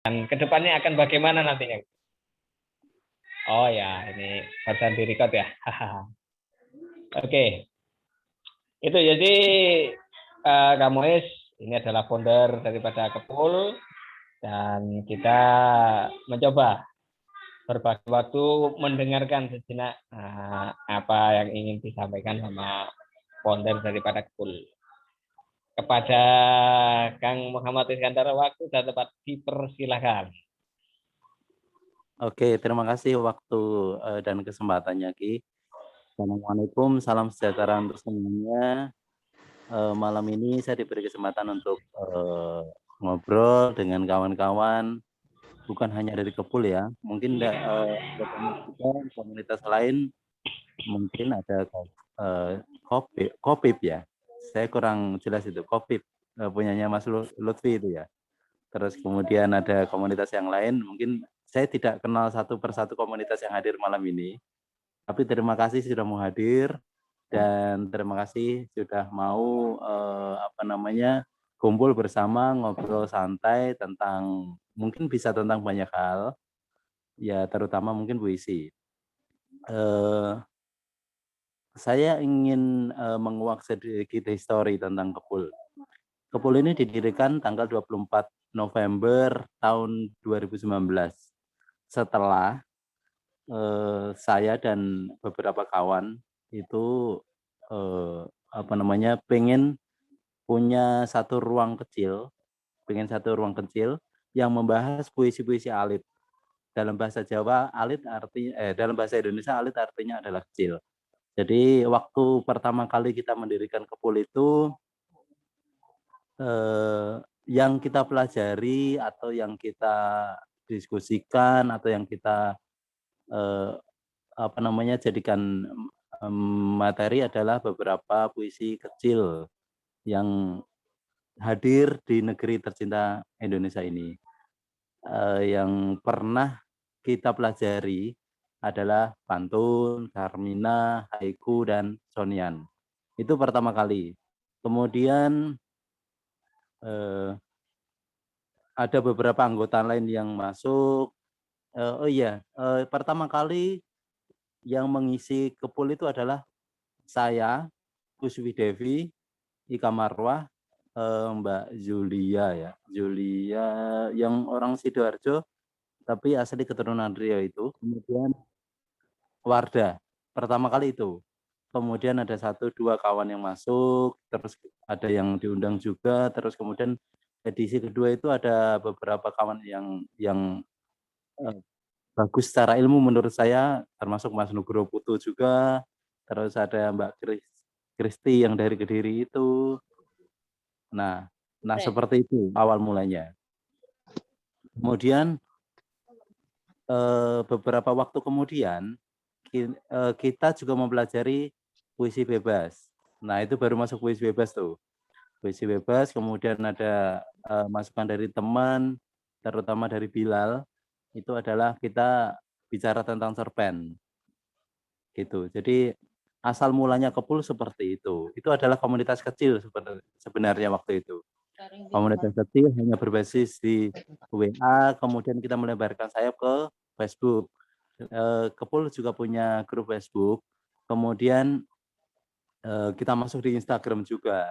Dan kedepannya akan bagaimana nantinya? Oh ya, ini barusan di record ya. Oke, itu jadi Kak Mois ini adalah founder daripada Kepul dan kita mencoba berbagi waktu mendengarkan sejenak apa yang ingin disampaikan sama founder daripada Kepul. Kepada Kang Muhammad Iskandar, waktu dan tempat dipersilahkan. Oke, terima kasih waktu dan kesempatannya, Ki. Assalamualaikum, salam sejahtera untuk semuanya. Malam ini saya diberi kesempatan untuk ngobrol dengan kawan-kawan, bukan hanya dari Kepul ya, mungkin komunitas lain, mungkin ada Kopip ya. Saya kurang jelas itu, Kopip punyanya Mas Lutfi itu ya. Terus kemudian ada komunitas yang lain, mungkin saya tidak kenal satu persatu komunitas yang hadir malam ini, tapi terima kasih sudah mau hadir dan terima kasih sudah mau kumpul bersama ngobrol santai tentang mungkin bisa tentang banyak hal, ya terutama mungkin puisi. Saya ingin menguak sedikit histori tentang Kepul. Kepul ini didirikan tanggal 24 November tahun 2019 setelah saya dan beberapa kawan itu pengen punya satu ruang kecil, yang membahas puisi-puisi alit. Dalam bahasa Jawa alit artinya dalam bahasa Indonesia alit artinya adalah kecil. Jadi waktu pertama kali kita mendirikan Kepul itu yang kita pelajari atau yang kita diskusikan atau yang kita jadikan materi adalah beberapa puisi kecil yang hadir di negeri tercinta Indonesia ini. Yang pernah kita pelajari adalah pantun, karmina, haiku, dan sonian. Itu pertama kali. Kemudian ada beberapa anggota lain yang masuk. Pertama kali yang mengisi Kepul itu adalah saya, Kuswi Devi, Ika Marwah, Mbak Julia yang orang Sidoarjo tapi asli keturunan Riau itu. Kemudian Wardah, pertama kali itu. Kemudian ada 1-2 kawan yang masuk, terus ada yang diundang juga, terus kemudian edisi kedua itu ada beberapa kawan yang bagus secara ilmu menurut saya, termasuk Mas Nugroho Putu juga, terus ada Mbak Kristi yang dari Kediri itu. Nah seperti itu awal mulanya. Kemudian beberapa waktu kemudian kita juga mempelajari puisi bebas. Nah itu baru masuk puisi bebas tuh. Puisi bebas, kemudian ada masukan dari teman, terutama dari Bilal, itu adalah kita bicara tentang cerpen. Gitu. Jadi asal mulanya Kepul seperti itu. Itu adalah komunitas kecil sebenarnya waktu itu. Komunitas kecil hanya berbasis di WA, kemudian kita melebarkan sayap ke Facebook. Kepul juga punya grup Facebook, kemudian kita masuk di Instagram juga.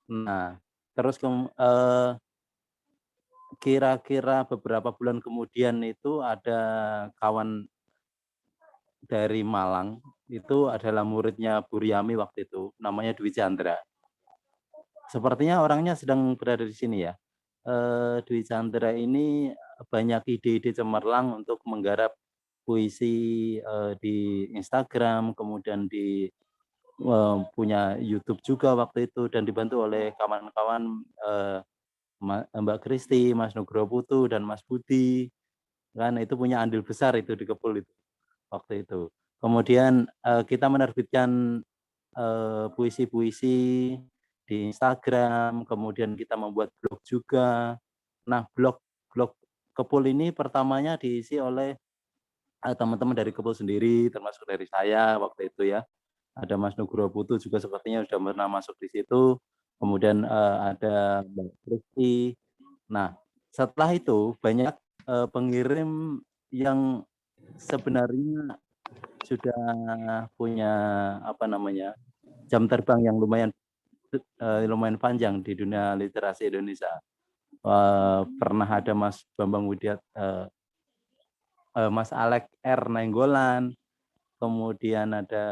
Nah, terus kira-kira beberapa bulan kemudian itu ada kawan dari Malang, itu adalah muridnya Bu Riami waktu itu, namanya Dwi Chandra. Sepertinya orangnya sedang berada di sini ya. Dwi Chandra ini banyak ide-ide cemerlang untuk menggarap puisi di Instagram, kemudian punya YouTube juga waktu itu, dan dibantu oleh kawan-kawan Mbak Kristi, Mas Nugroho Putu, dan Mas Budi. Kan itu punya andil besar itu di Kepul itu waktu itu. Kemudian kita menerbitkan puisi-puisi di Instagram, kemudian kita membuat blog juga. Nah, blog Kepul ini pertamanya diisi oleh teman-teman dari Kepul sendiri, termasuk dari saya waktu itu ya. Ada Mas Nugroho Putu juga sepertinya sudah pernah masuk di situ. Kemudian ada Mbak Kristi. Nah, setelah itu banyak pengirim yang sebenarnya sudah punya apa namanya jam terbang yang lumayan panjang di dunia literasi Indonesia. Pernah ada Mas Bambang Widiat, Mas Alek R. Nainggolan, kemudian ada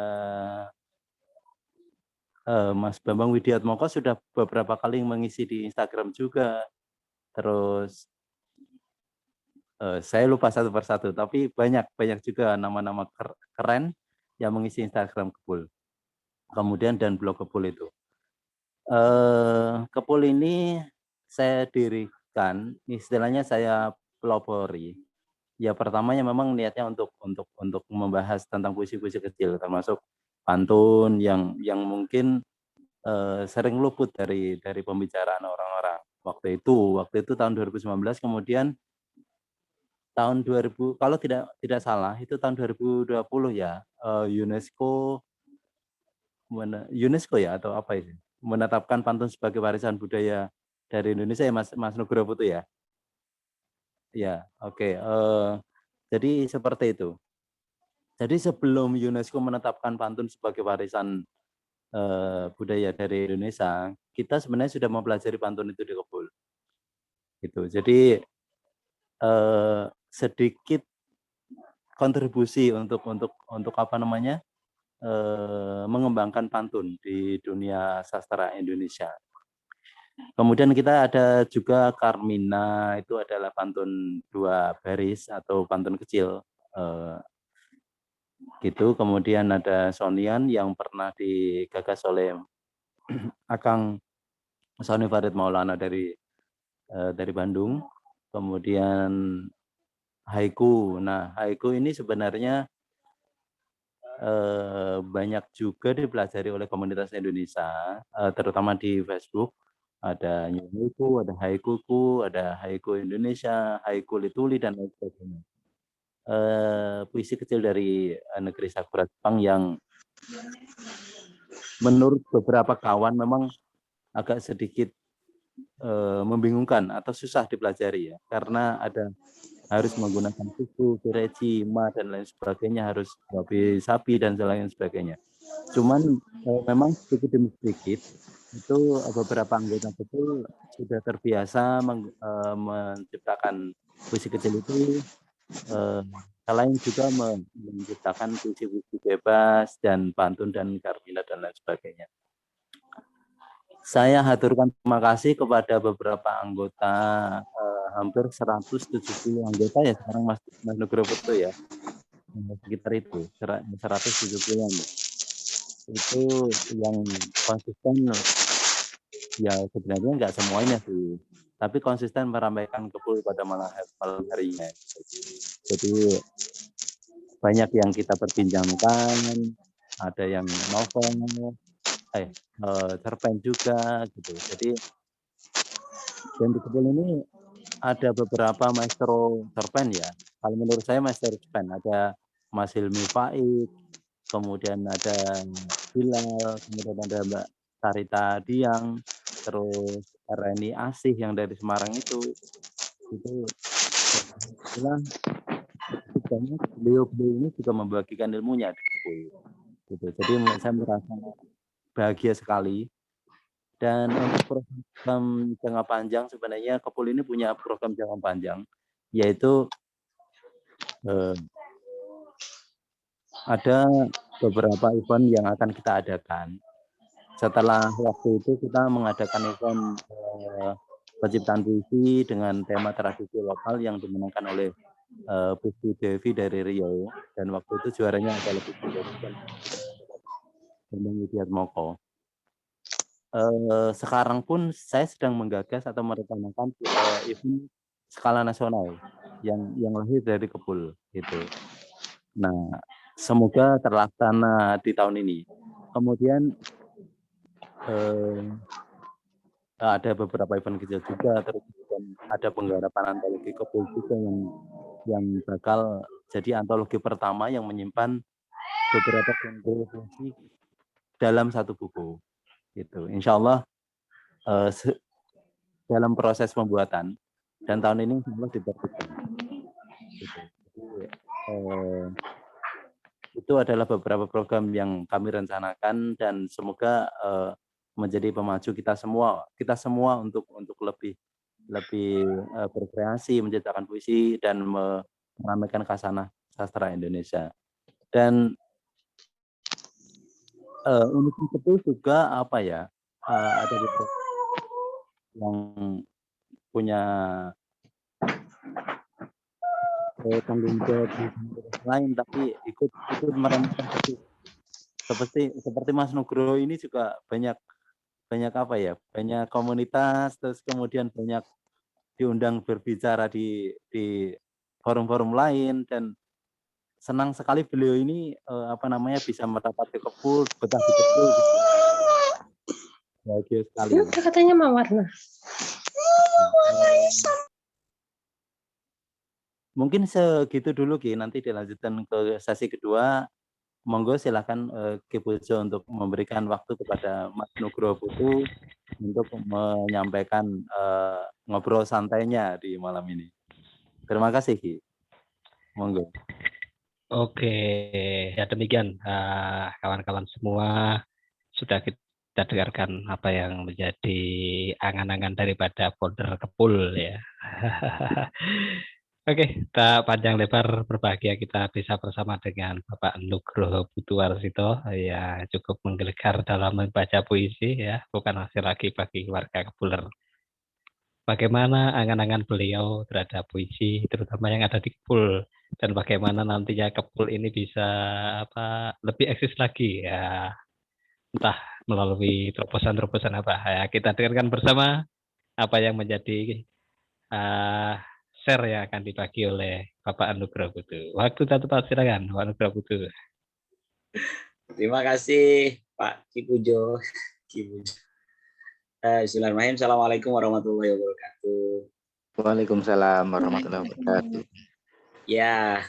Mas Bambang Widiatmoko sudah beberapa kali mengisi di Instagram juga. Terus saya lupa satu persatu, tapi banyak juga nama-nama keren yang mengisi Instagram Kepul. Kemudian dan blog Kepul itu. Kepul ini saya dirikan, istilahnya saya pelopori. Ya pertamanya memang niatnya untuk membahas tentang puisi-puisi kecil, termasuk pantun yang mungkin sering luput dari pembicaraan orang-orang waktu itu tahun 2019. Kemudian tahun 2000 kalau tidak salah itu tahun 2020 ya, UNESCO ya atau apa itu menetapkan pantun sebagai warisan budaya dari Indonesia ya Mas Nugroho Putu ya. Ya, oke. Jadi seperti itu. Jadi sebelum UNESCO menetapkan pantun sebagai warisan budaya dari Indonesia, kita sebenarnya sudah mempelajari pantun itu di Kepul. Gitu. Jadi sedikit kontribusi untuk apa namanya mengembangkan pantun di dunia sastra Indonesia. Kemudian kita ada juga Carmina, itu adalah pantun 2 baris atau pantun kecil. Gitu. Kemudian ada Sonian yang pernah digagas oleh Akang Soni Farid Maulana dari Bandung. Kemudian haiku. Nah, haiku ini sebenarnya banyak juga dipelajari oleh komunitas Indonesia, terutama di Facebook. Ada New Haiku, ada Haikuku, ada Haiku Indonesia, Haiku Lituli, dan lain sebagainya. Puisi kecil dari negeri Sakura Jepang yang menurut beberapa kawan memang agak sedikit membingungkan atau susah dipelajari ya, karena harus menggunakan suku, kireci, ma, dan lain sebagainya, harus babi sapi dan lain sebagainya. Cuman memang sedikit demi sedikit itu beberapa anggota itu sudah terbiasa menciptakan puisi kecil itu, selain juga menciptakan puisi-puisi bebas dan pantun dan Carmina dan lain sebagainya. Saya haturkan terima kasih kepada beberapa anggota, hampir 170 anggota ya sekarang Mas Nugroho Putu ya, sekitar itu 170-an. Itu yang konsisten ya, sebenarnya nggak semuanya sih, tapi konsisten meramaikan Kepul pada malam harinya. Jadi banyak yang kita perbincangkan, ada yang novel, cerpen juga gitu. Jadi dan di Kepul ini ada beberapa maestro cerpen ya. Kalau menurut saya maestro cerpen ada Mas Hilmi Faik, kemudian ada Hilal, kemudian ada Mbak Sarita Diang, terus Reni Asih yang dari Semarang itu banyak beliau ini juga membagikan ilmunya gitu. Jadi saya merasa bahagia sekali. Dan untuk program jangka panjang sebenarnya Kepul ini punya program jangka panjang, yaitu ada beberapa event yang akan kita adakan. Setelah waktu itu kita mengadakan event penciptaan puisi dengan tema tradisi lokal yang dimenangkan oleh Puisi Devi dari Riau, dan waktu itu juaranya adalah Puisi Devi dan Bambang Widiatmoko. Sekarang pun saya sedang menggagas atau merencanakan event skala nasional yang lahir dari Kepul gitu. Nah, semoga terlaksana di tahun ini. Kemudian ada beberapa event kecil juga, terus ada penggarapan antologi Kepul juga yang bakal jadi antologi pertama yang menyimpan beberapa kontribusi dalam satu buku gitu. Insya Allah dalam proses pembuatan Dan tahun ini insya Allah diterbitkan. Gitu. Jadi, itu adalah beberapa program yang kami rencanakan dan semoga menjadi pemacu kita semua untuk lebih berkreasi, menciptakan puisi dan meramaikan khasanah sastra Indonesia. Dan untuk itu juga apa ya, ada beberapa yang punya tanggung jawab di lain tapi ikut meramaikan seperti Mas Nugroho ini juga banyak apa ya, banyak komunitas, terus kemudian banyak diundang berbicara di forum-forum lain, dan senang sekali beliau ini bisa merapat ke Kepul, betah di Kepul gitu. Bahagia sekali. Kenapa katanya mau warna? Mungkin segitu dulu Ki, nanti dilanjutkan ke sesi kedua. Monggo silakan Ki Pujo untuk memberikan waktu kepada Mas Nugroho Putu untuk menyampaikan ngobrol santainya di malam ini. Terima kasih Ki. Monggo. Oke, ya demikian kawan-kawan semua, sudah kita dengarkan apa yang menjadi angan-angan daripada founder Kepul ya. Oke, tak panjang lebar berbahagia kita bisa bersama dengan Bapak Nugroho Putuwarsito ya, cukup menggelegar dalam membaca puisi ya, bukan hasil lagi bagi warga Kepuler. Bagaimana angan-angan beliau terhadap puisi, terutama yang ada di Kepul, dan bagaimana nantinya Kepul ini bisa lebih eksis lagi ya, entah melalui terobosan-terobosan apa ya, kita dengarkan bersama apa yang menjadi share yang akan dibagi oleh Bapak Nugroho Putu. Waktu tak tepat, silakan Bapak Nugroho Putu. Terima kasih Pak Ki Pujo. Bismillahirrahmanirrahim. Assalamualaikum warahmatullahi wabarakatuh. Waalaikumsalam warahmatullahi wabarakatuh. Ya,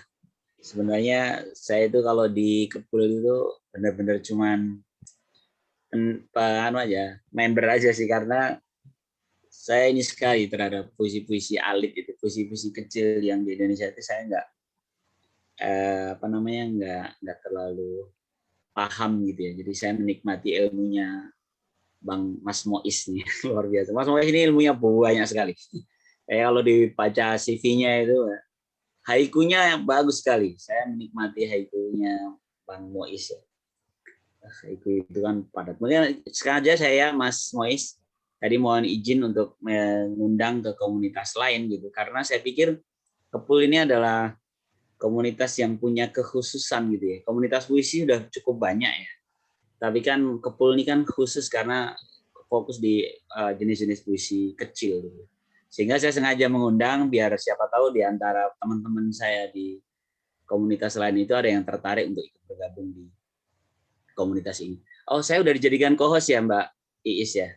sebenarnya saya itu kalau di Kepul itu benar-benar cuman member aja sih, karena saya ini sekali terhadap puisi-puisi alit itu, puisi-puisi kecil yang di Indonesia itu saya nggak nggak terlalu paham gitu ya. Jadi saya menikmati ilmunya Bang Mas Mois nih, luar biasa. Mas Mois ini ilmunya banyak sekali. Kalau dibaca CV-nya itu haikunya bagus sekali. Saya menikmati haikunya Bang Mois ya. Haiku itu kan padat. Mungkin sengaja saya Mas Mois tadi mohon izin untuk mengundang ke komunitas lain gitu, karena saya pikir Kepul ini adalah komunitas yang punya kekhususan gitu ya. Komunitas puisi sudah cukup banyak ya. Tapi kan Kepul ini kan khusus karena fokus di jenis-jenis puisi kecil gitu. Sehingga saya sengaja mengundang biar siapa tahu di antara teman-teman saya di komunitas lain itu ada yang tertarik untuk ikut bergabung di komunitas ini. Oh, saya udah dijadikan co-host ya Mbak Iis ya?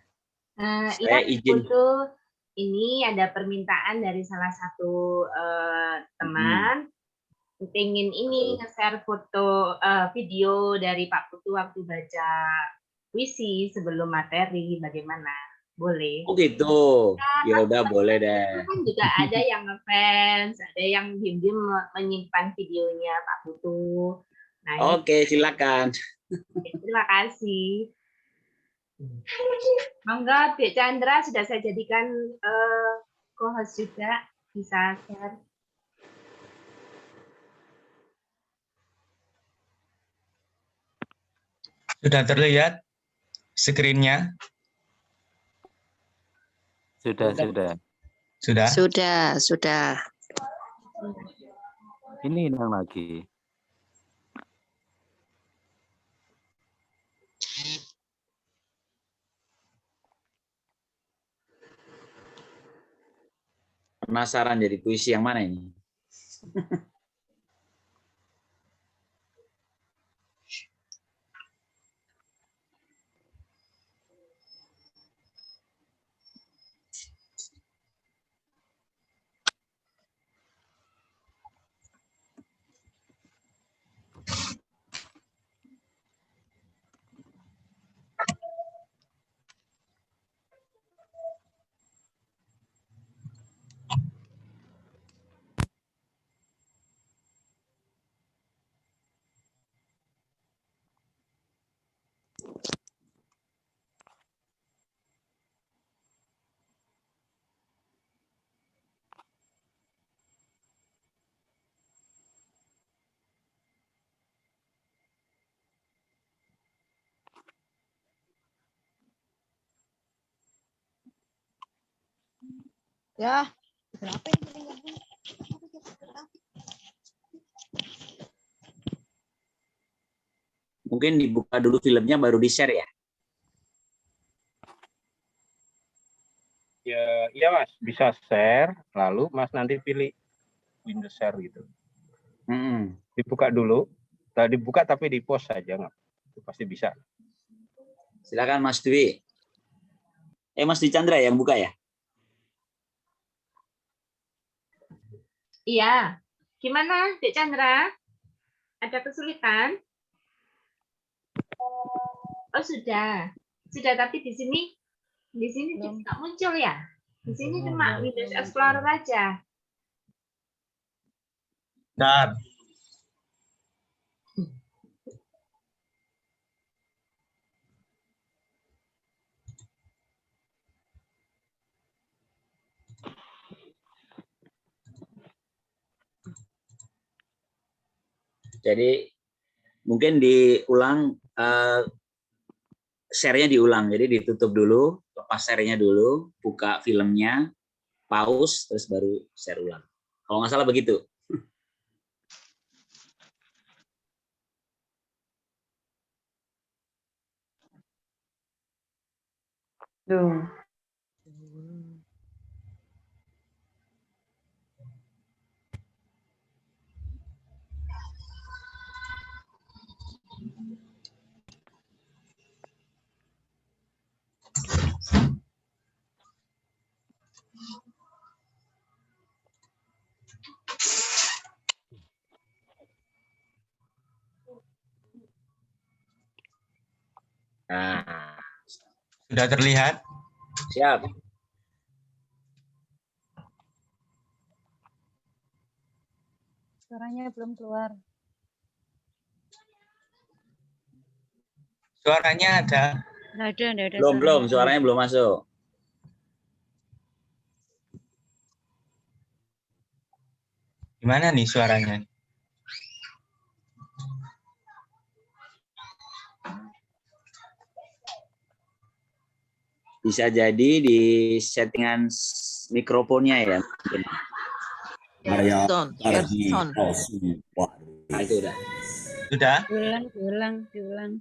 Saya izin. Untuk ini ada permintaan dari salah satu teman pengen ini nge-share foto video dari Pak Putu waktu baca puisi sebelum materi, bagaimana? Boleh? Oh gitu. Ya udah boleh deh. Kan juga ada yang ngefans, ada yang diem-diem menyimpan videonya Pak Putu. Nah, Oke, silakan. Terima kasih. Monggo, Dek Chandra sudah saya jadikan co-host juga, bisa share. Sudah terlihat screen-nya? Sudah. Ini yang lagi. Penasaran jadi puisi yang mana ini? Ya, berapa ini? Mungkin dibuka dulu filmnya baru di-share ya. Ya, iya Mas, bisa share, lalu Mas nanti pilih Windows share gitu. Dibuka dulu, dibuka tapi di post saja nggak? Itu pasti bisa. Silakan Mas Dwi. Mas Dwi Chandra yang buka ya? Iya. Gimana, Dek Chandra? Ada kesulitan? Oh, sudah. Sudah, tapi di sini tidak muncul ya. Di sini cuma Windows Explorer aja. Bentar. Jadi mungkin diulang, share-nya diulang. Jadi ditutup dulu, lepas share-nya dulu, buka filmnya, pause, terus baru share ulang. Kalau nggak salah begitu. Tuh. Nah, Sudah terlihat? siap. Suaranya belum keluar. Suaranya ada. Nggak ada. Belum, suaranya belum masuk. Gimana nih suaranya? Bisa jadi di settingan mikrofonnya ya. Karya Sound. Tarji Sound. Nah, itu udah. Sudah? Diulang.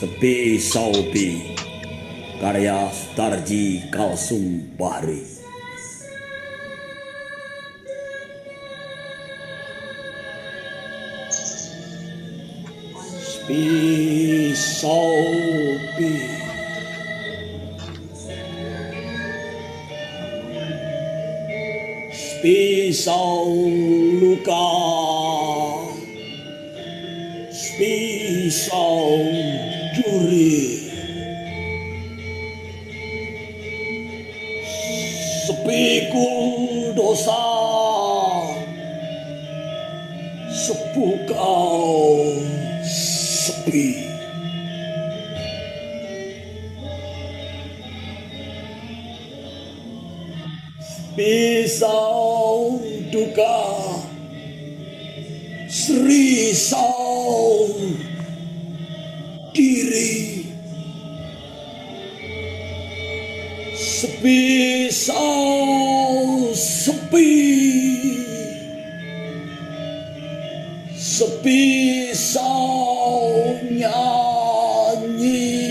Sepi Saupi karya Tarji Kalsum Bahri. Sepi Saupi Sepi Sau luka Sepi Sau juri Sepiku dosa sepukau sepi pisau duka serisau diri sepi sau sepi sau nyanyi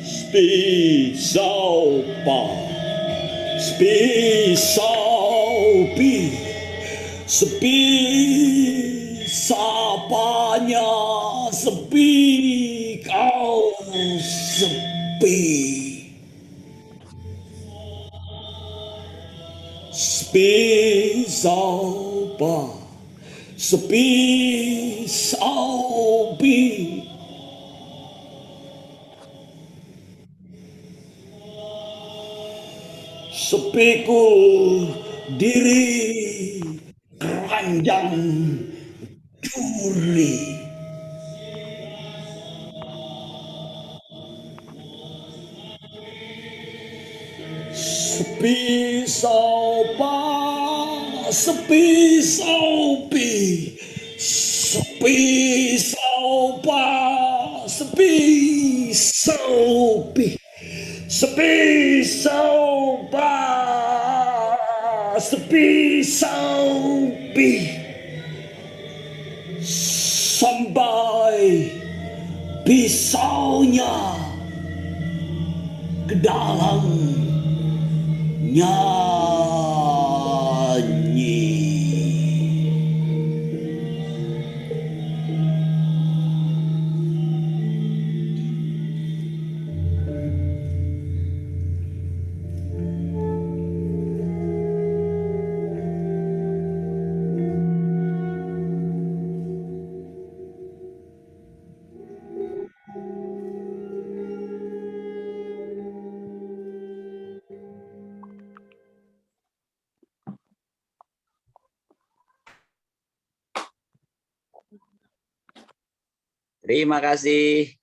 sepi sau pa sepi sau pi sepi sapanya sepi kau sepi sepi saupa sepi saupi sepiku diri keranjang duri. Sepi sopa, sepi sopi, sepi sopa, sepi sopi, sepi sopa, sepi sopi, sampai pisaunya ke dalam nyanyi. Terima kasih.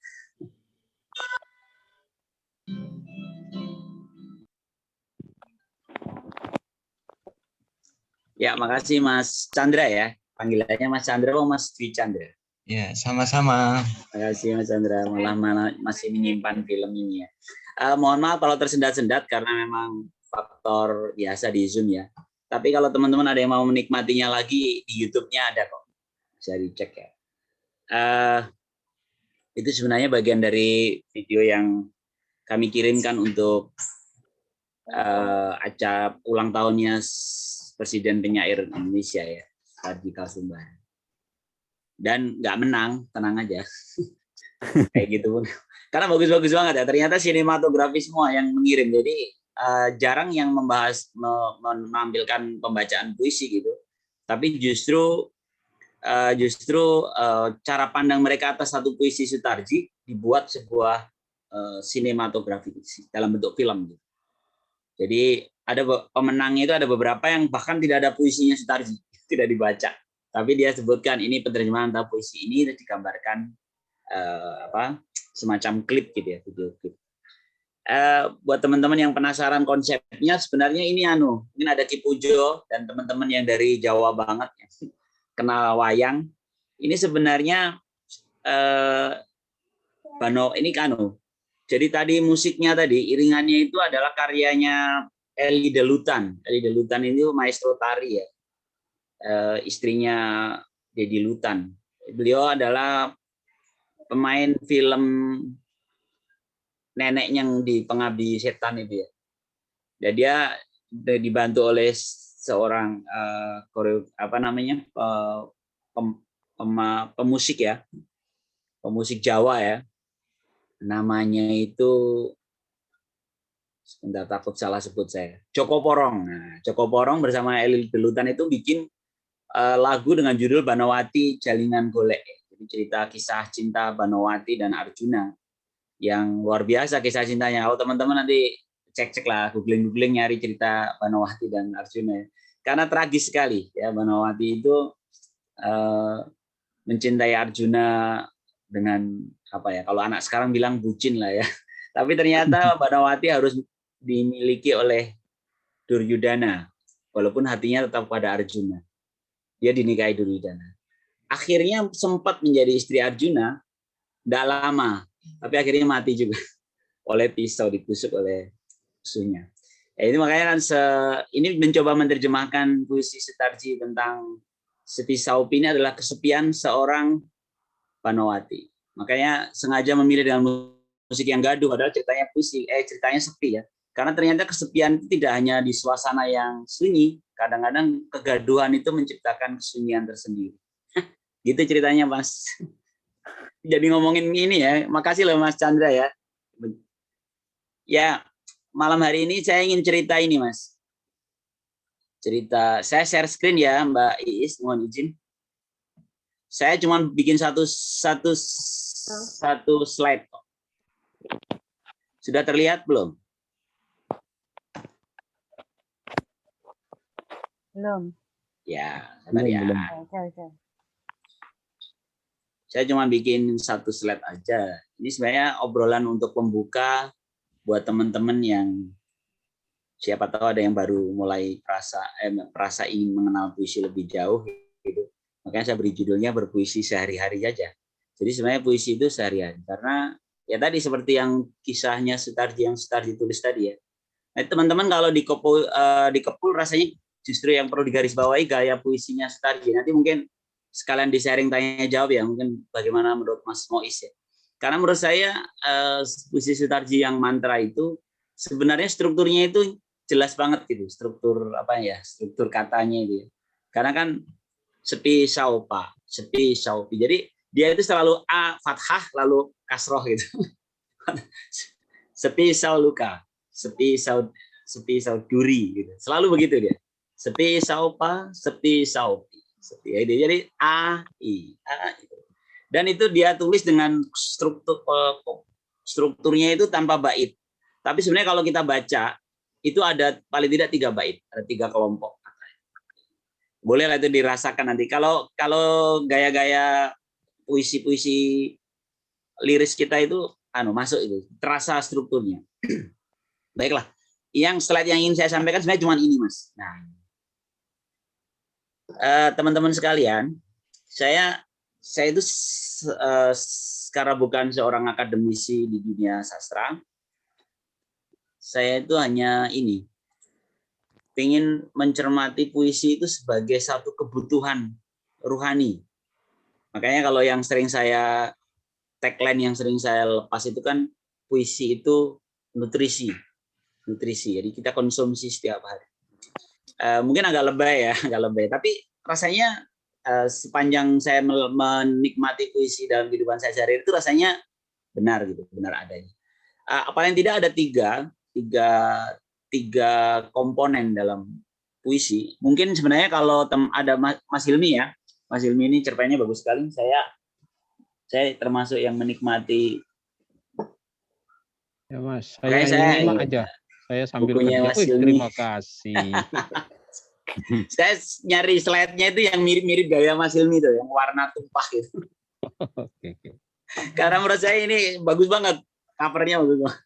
Ya, makasih Mas Chandra ya. Panggilannya Mas Chandra atau Mas Dwi Chandra? Ya, sama-sama. Terima kasih Mas Chandra, malah masih menyimpan film ini ya. Mohon maaf kalau tersendat-sendat karena memang faktor biasa di Zoom ya. Tapi kalau teman-teman ada yang mau menikmatinya lagi di YouTube-nya ada kok. Bisa dicek ya. Itu sebenarnya bagian dari video yang kami kirimkan untuk acara ulang tahunnya Presiden Penyair Indonesia ya, Sarji Kalsumba. Dan nggak menang, tenang aja. Kayak gitu pun. Karena bagus-bagus banget ya. Ternyata sinematografi semua yang mengirim. Jadi jarang yang menampilkan pembacaan puisi gitu. Tapi justru cara pandang mereka atas satu puisi Sutarji dibuat sebuah sinematografi dalam bentuk film gitu. Jadi ada pemenangnya itu ada beberapa yang bahkan tidak ada puisinya Sutarji, tidak dibaca. Tapi dia sebutkan ini penerjemahan tentang puisi ini dan digambarkan semacam klip gitu ya, video klip. Buat teman-teman yang penasaran konsepnya, sebenarnya ini mungkin ada Ki Pujo dan teman-teman yang dari Jawa banget ya, kenal wayang. Ini sebenarnya ini jadi tadi musiknya tadi, iringannya itu adalah karyanya Eli Delutan. Eli Delutan ini maestro tari ya. Istrinya Dedi Lutan. Beliau adalah pemain film nenek yang di Pengabdi Setan itu ya. Dan dia dibantu oleh seorang pemusik ya. Pemusik Jawa ya. Namanya itu sebentar takut salah sebut saya. Joko Porong. Nah, Joko Porong bersama Eli Delutan itu bikin lagu dengan judul Banowati Jalinan Golek. Jadi cerita kisah cinta Banowati dan Arjuna yang luar biasa kisah cintanya. Kalau teman-teman nanti cek-cek lah, googling nyari cerita Banowati dan Arjuna. Karena tragis sekali ya, Banowati itu mencintai Arjuna dengan kalau anak sekarang bilang bucin lah ya. Tapi ternyata Banowati harus dimiliki oleh Duryudana walaupun hatinya tetap pada Arjuna. Dia dinikahi Duryudana. Akhirnya sempat menjadi istri Arjuna, tidak lama, tapi akhirnya mati juga oleh pisau, ditusuk oleh musuhnya. Ini makanya ini mencoba menerjemahkan puisi Sutarji tentang Sepi Saupi ini adalah kesepian seorang Banowati. Makanya sengaja memilih dengan musik yang gaduh, padahal ceritanya sepi ya. Karena ternyata kesepian itu tidak hanya di suasana yang sunyi, kadang-kadang kegaduhan itu menciptakan kesunyian tersendiri. Gitu ceritanya, Mas. Jadi ngomongin ini ya, makasih loh Mas Chandra ya. Ya, malam hari ini saya ingin cerita ini, Mas. Saya share screen ya, Mbak Iis, mohon izin. Saya cuma bikin satu slide. Sudah terlihat belum? Belum. Ya, sabar ya. Oke. Saya cuma bikin satu slide aja. Ini sebenarnya obrolan untuk pembuka buat teman-teman yang siapa tahu ada yang baru mulai merasa ingin mengenal puisi lebih jauh gitu. Makanya saya beri judulnya berpuisi sehari-hari aja. Jadi sebenarnya puisi itu sehari-hari, karena ya tadi seperti yang kisahnya Sutarji yang Sutarji tulis tadi ya. Nah, teman-teman kalau di Kepul rasanya justru yang perlu digarisbawahi gaya puisinya Sutarji. Nanti mungkin sekalian di-sharing tanya jawab ya, mungkin bagaimana menurut Mas Mois ya. Karena menurut saya puisi Sutarji yang mantra itu sebenarnya strukturnya itu jelas banget gitu, struktur katanya itu ya. Karena kan sepi saupa, sepi saupi. Jadi dia itu selalu a fathah lalu kasroh gitu. Sepi sauluka, sepi sauduri gitu. Selalu begitu dia. Sepi saupa, sepi saupi. Jadi a i gitu. Dan itu dia tulis dengan strukturnya itu tanpa bait. Tapi sebenarnya kalau kita baca itu ada paling tidak 3 bait, ada 3 kelompok. Boleh lah itu dirasakan nanti. Kalau gaya-gaya puisi-puisi liris kita itu masuk itu, terasa strukturnya. Baiklah. Yang slide yang ingin saya sampaikan sebenarnya cuma ini, Mas. Nah, teman-teman sekalian, saya itu karena bukan seorang akademisi di dunia sastra, saya itu hanya ingin mencermati puisi itu sebagai satu kebutuhan ruhani. Makanya kalau yang sering saya tagline yang sering saya lepas itu kan puisi itu nutrisi. Jadi kita konsumsi setiap hari. Mungkin agak lebay ya, tapi rasanya sepanjang saya menikmati puisi dalam kehidupan saya sehari-hari itu rasanya benar gitu, benar adanya. Paling tidak ada tiga komponen dalam puisi. Mungkin sebenarnya kalau ada Mas Hilmi ya, Mas Hilmi ini cerpennya bagus sekali. Saya termasuk yang menikmati. Ya Mas, saya nyimak aja. Saya sambil kerja. Terima kasih. Saya nyari slide-nya itu yang mirip-mirip gaya Mas Hilmi tuh, yang warna tumpah gitu. Oke. Karena menurut saya ini bagus banget, covernya bagus banget.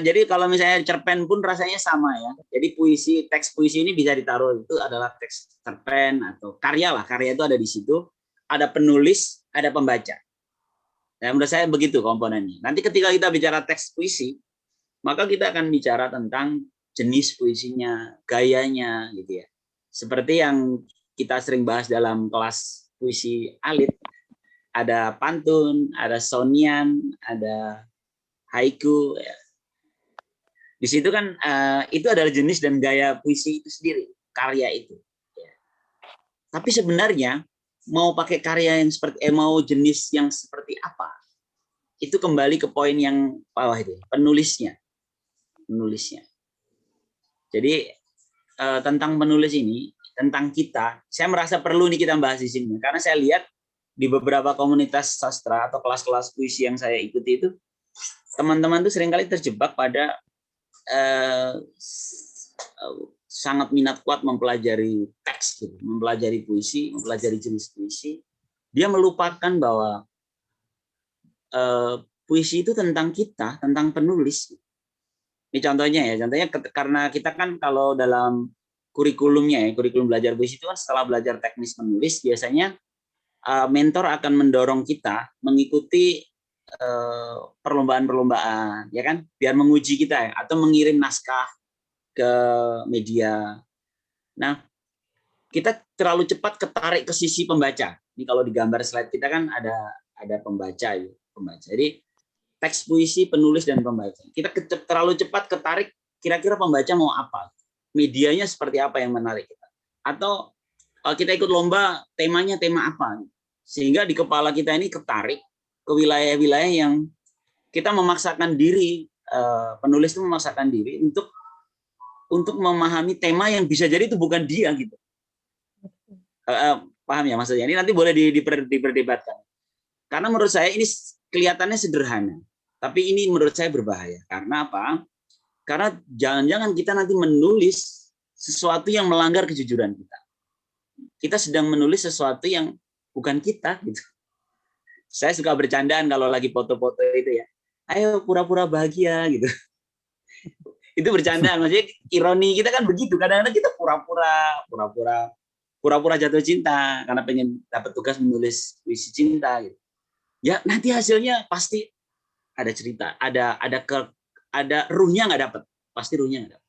Jadi kalau misalnya cerpen pun rasanya sama ya. Jadi teks puisi ini bisa ditaruh, itu adalah teks cerpen atau karya lah. Karya itu ada di situ. Ada penulis, ada pembaca. Nah, menurut saya begitu komponennya. Nanti ketika kita bicara teks puisi, maka kita akan bicara tentang jenis puisinya, gayanya, gitu ya. Seperti yang kita sering bahas dalam kelas puisi alit, ada pantun, ada sonian, ada haiku. Ya. Di situ kan itu adalah jenis dan gaya puisi itu sendiri, karya itu. Ya. Tapi sebenarnya mau pakai karya yang seperti, mau jenis yang seperti apa? Itu kembali ke poin yang bawah itu, penulisnya. Jadi tentang penulis ini, tentang kita, saya merasa perlu nih kita bahas di sini, karena saya lihat di beberapa komunitas sastra atau kelas-kelas puisi yang saya ikuti itu, teman-teman tuh seringkali terjebak pada sangat minat kuat mempelajari teks, gitu, mempelajari puisi, mempelajari jenis puisi. Dia melupakan bahwa puisi itu tentang kita, tentang penulis. Ini contohnya karena kita kan kalau dalam kurikulumnya ya, kurikulum belajar puisi itu kan setelah belajar teknis menulis, biasanya mentor akan mendorong kita mengikuti perlombaan-perlombaan, ya kan, biar menguji kita ya, atau mengirim naskah ke media. Nah, kita terlalu cepat ketarik ke sisi pembaca. Ini kalau di gambar slide kita kan ada pembaca ya, pembaca. Jadi teks puisi, penulis dan pembaca. Kita terlalu cepat ketarik kira-kira pembaca mau apa, medianya seperti apa yang menarik kita. Atau kalau kita ikut lomba, temanya tema apa, sehingga di kepala kita ini ketarik ke wilayah-wilayah yang kita memaksakan diri, penulis itu memaksakan diri untuk memahami tema yang bisa jadi itu bukan dia gitu. Paham ya maksudnya? Ini nanti boleh diperdebatkan. Karena menurut saya ini kelihatannya sederhana, tapi ini menurut saya berbahaya. Karena apa? Karena jangan-jangan kita nanti menulis sesuatu yang melanggar kejujuran kita. Kita sedang menulis sesuatu yang bukan kita gitu. Saya suka bercandaan kalau lagi foto-foto itu ya. Ayo pura-pura bahagia gitu. Itu bercandaan, maksudnya ironi kita kan begitu. Kadang-kadang kita pura-pura jatuh cinta karena pengen dapat tugas menulis puisi cinta gitu. Ya nanti hasilnya pasti ada cerita, ada ruhnya nggak dapat, pasti ruhnya nggak dapat.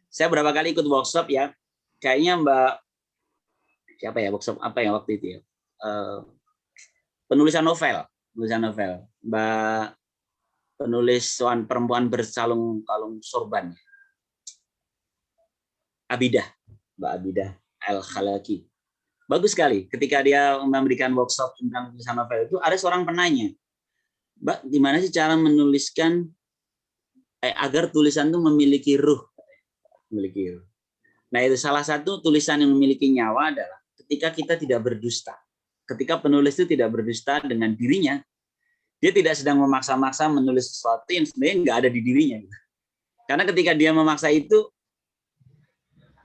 Saya berapa kali ikut workshop ya, kayaknya Mbak siapa ya, workshop apa ya waktu itu ya, penulisan novel, Mbak penulis perempuan berkalung sorban, Mbak Abidah Al-Khalaki. Bagus sekali ketika dia memberikan workshop tentang penulisan novel itu, ada seorang penanya, Mbak, gimana sih cara menuliskan agar tulisan itu memiliki ruh? Nah, itu salah satu tulisan yang memiliki nyawa adalah ketika kita tidak berdusta. Ketika penulis itu tidak berdusta dengan dirinya, dia tidak sedang memaksa-maksa menulis sesuatu yang sebenarnya nggak ada di dirinya. Karena ketika dia memaksa itu,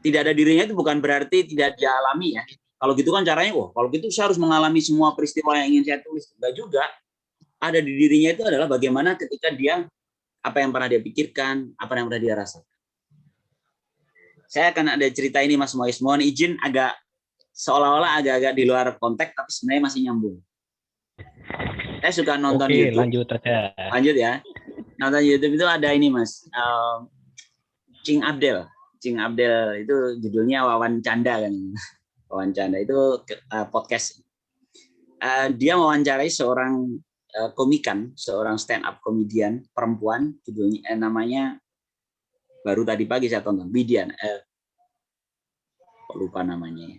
tidak ada dirinya itu bukan berarti tidak dia alami ya. Kalau gitu kan caranya, kalau gitu saya harus mengalami semua peristiwa yang ingin saya tulis. Enggak juga. Ada di dirinya itu adalah bagaimana ketika dia, apa yang pernah dia pikirkan, apa yang pernah dia rasakan. Saya akan ada cerita ini Mas Mois. Mohon izin agak seolah-olah agak-agak di luar konteks, tapi sebenarnya masih nyambung. Saya suka nonton YouTube. Lanjut aja. Lanjut ya. Nonton YouTube itu ada ini Mas. Cing Abdel itu judulnya Wawancanda kan. Wawancanda itu podcast. Dia mewawancarai seorang komikan, seorang stand up komedian perempuan, judulnya namanya baru tadi pagi saya tonton, Bidian. Lupa namanya.